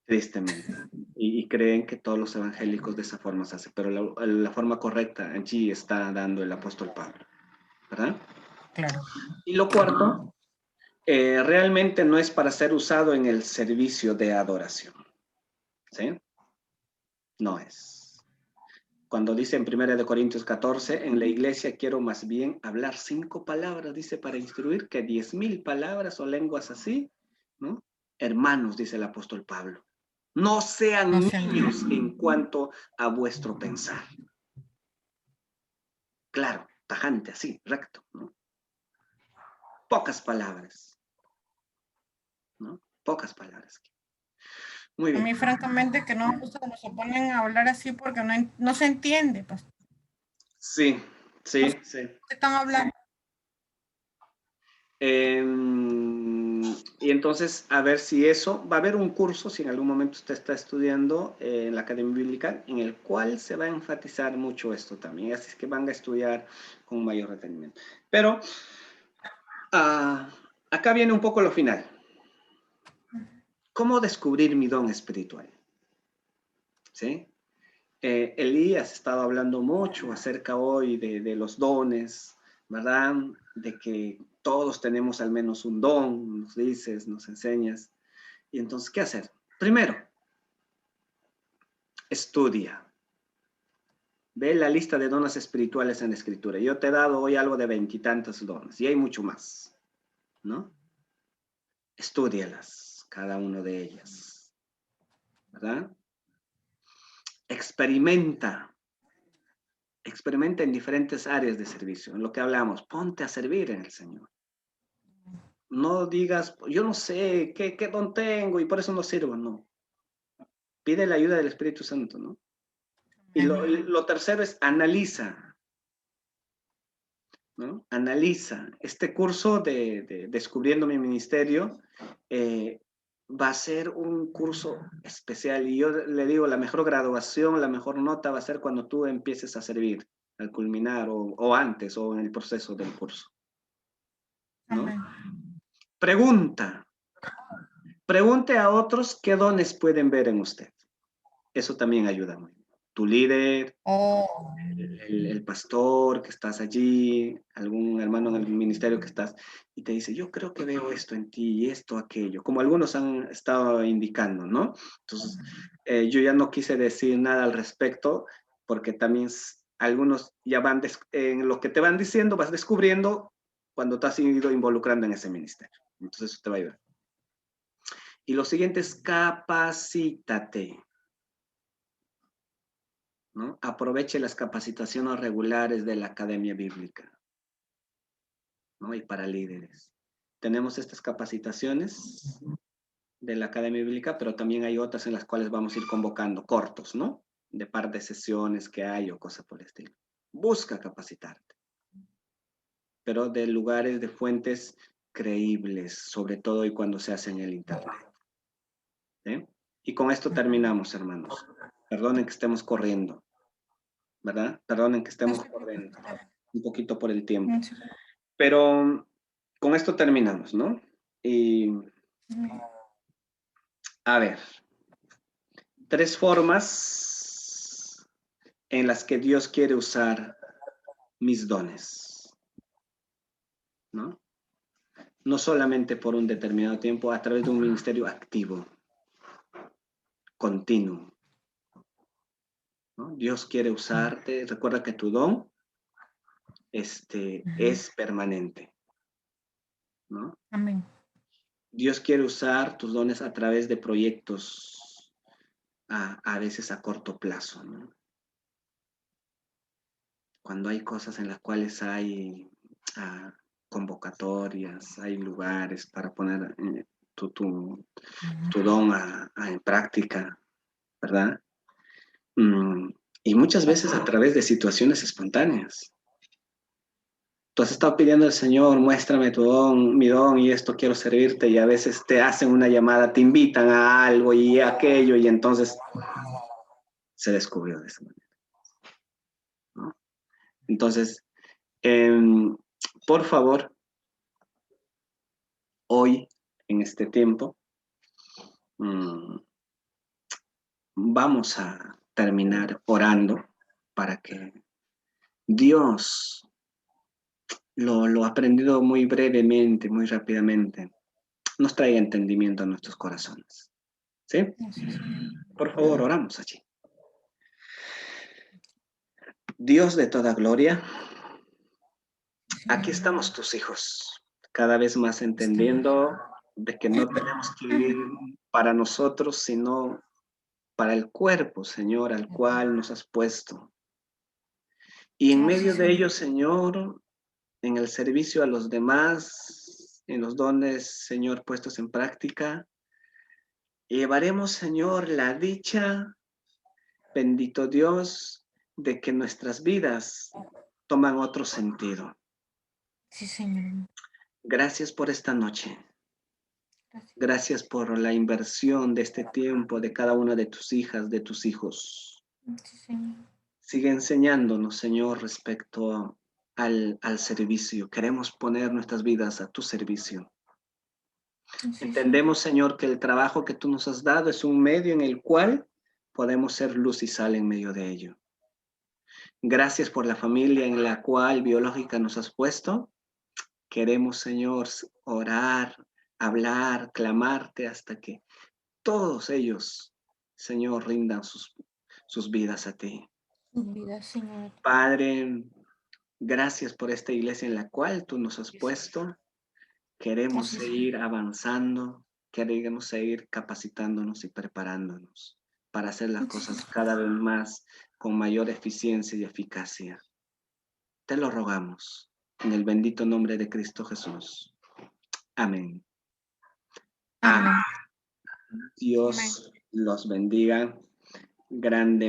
Tristemente. Y creen que todos los evangélicos de esa forma se hacen, pero la forma correcta allí está dando el apóstol Pablo, ¿verdad?
Claro.
Y lo cuarto, realmente no es para ser usado en el servicio de adoración, ¿sí? No es. Cuando dice en 1 Corintios 14, en la iglesia quiero más bien hablar 5 palabras, dice, para instruir, que 10,000 palabras o lenguas así, ¿no? Hermanos, dice el apóstol Pablo, no sean niños en cuanto a vuestro pensar. Claro, tajante, así, recto, ¿no? Pocas palabras, ¿no? Pocas palabras. Muy
A
bien.
mí, francamente, que no me gusta cuando se ponen a hablar así porque no se entiende, pues.
Sí, sí, sí.
¿Qué están hablando?
Y entonces, a ver si eso, va a haber un curso, si en algún momento usted está estudiando en la Academia Bíblica, en el cual se va a enfatizar mucho esto también, así es que van a estudiar con mayor detenimiento. Pero, acá viene un poco lo final. ¿Cómo descubrir mi don espiritual? ¿Sí? Elías ha estado hablando mucho acerca hoy de los dones, ¿verdad? De que todos tenemos al menos un don, nos dices, nos enseñas. Y entonces, ¿qué hacer? Primero, estudia. Ve la lista de dones espirituales en la Escritura. Yo te he dado hoy algo de 20 y tantos dones, y hay mucho más, ¿no? Estúdialas, cada uno de ellas, ¿verdad? Experimenta en diferentes áreas de servicio, en lo que hablamos, ponte a servir en el Señor. No digas, yo no sé qué don tengo y por eso no sirvo, no. Pide la ayuda del Espíritu Santo, ¿no? Y lo tercero es analiza, ¿no? Analiza. Este curso de Descubriendo mi Ministerio va a ser un curso especial y yo le digo, la mejor graduación, la mejor nota va a ser cuando tú empieces a servir, al culminar o antes o en el proceso del curso, ¿no? Pregunte a otros qué dones pueden ver en usted. Eso también ayuda muy. Tu líder, el pastor que estás allí, algún hermano en el ministerio que estás, y te dice, yo creo que veo esto en ti y esto, aquello, como algunos han estado indicando, ¿no? Entonces, yo ya no quise decir nada al respecto, porque también algunos ya van, en lo que te van diciendo, vas descubriendo cuando te has ido involucrando en ese ministerio. Entonces, eso te va a ayudar. Y lo siguiente es capacítate, ¿no? Aproveche las capacitaciones regulares de la Academia Bíblica, ¿no? Y para líderes. Tenemos estas capacitaciones de la Academia Bíblica, pero también hay otras en las cuales vamos a ir convocando, cortos, ¿no? de par de sesiones que hay o cosas por el estilo. Busca capacitarte, pero de lugares, de fuentes creíbles, sobre todo y cuando se hace en el internet. ¿Sí? Y con esto terminamos, hermanos. Perdonen que estemos corriendo, ¿verdad? Perdonen que estemos corriendo un poquito por el tiempo. Pero con esto terminamos, ¿no? Y a ver, 3 formas en las que Dios quiere usar mis dones, ¿no? No solamente por un determinado tiempo, a través de un ministerio activo, continuo, ¿no? Dios quiere usarte. Recuerda que tu don es permanente, ¿no?
Amén.
Dios quiere usar tus dones a través de proyectos, a veces a corto plazo, ¿no? Cuando hay cosas en las cuales hay convocatorias, hay lugares para poner tu don en práctica, ¿verdad? Y muchas veces a través de situaciones espontáneas. Tú has estado pidiendo al Señor, muéstrame tu don, mi don, y esto quiero servirte, y a veces te hacen una llamada, te invitan a algo y aquello, y entonces se descubrió de esa manera, ¿no? Entonces, por favor, hoy, en este tiempo, vamos a terminar orando para que Dios, lo aprendido muy brevemente, muy rápidamente, nos traiga entendimiento a nuestros corazones. ¿Sí? Por favor, oramos allí. Dios de toda gloria, aquí estamos tus hijos, cada vez más entendiendo de que no tenemos que vivir para nosotros, sino para el cuerpo, Señor, al cual nos has puesto. Y en medio de ello, Señor, en el servicio a los demás, en los dones, Señor, puestos en práctica, llevaremos, Señor, la dicha, bendito Dios, de que nuestras vidas toman otro sentido.
Sí, Señor.
Gracias por esta noche. Gracias por la inversión de este tiempo de cada una de tus hijas, de tus hijos.
Sí, Señor.
Sigue enseñándonos, Señor, respecto al servicio. Queremos poner nuestras vidas a tu servicio.
Sí,
Entendemos, Señor, que el trabajo que tú nos has dado es un medio en el cual podemos ser luz y sal en medio de ello. Gracias por la familia en la cual biológica nos has puesto. Queremos, Señor, orar, hablar, clamarte hasta que todos ellos, Señor, rindan sus vidas a ti.
Vida, Señor.
Padre, gracias por esta iglesia en la cual tú nos has puesto. Queremos seguir avanzando, queremos seguir capacitándonos y preparándonos para hacer las cosas cada vez más con mayor eficiencia y eficacia. Te lo rogamos en el bendito nombre de Cristo Jesús. Amén.
Amén.
Dios los bendiga grandemente.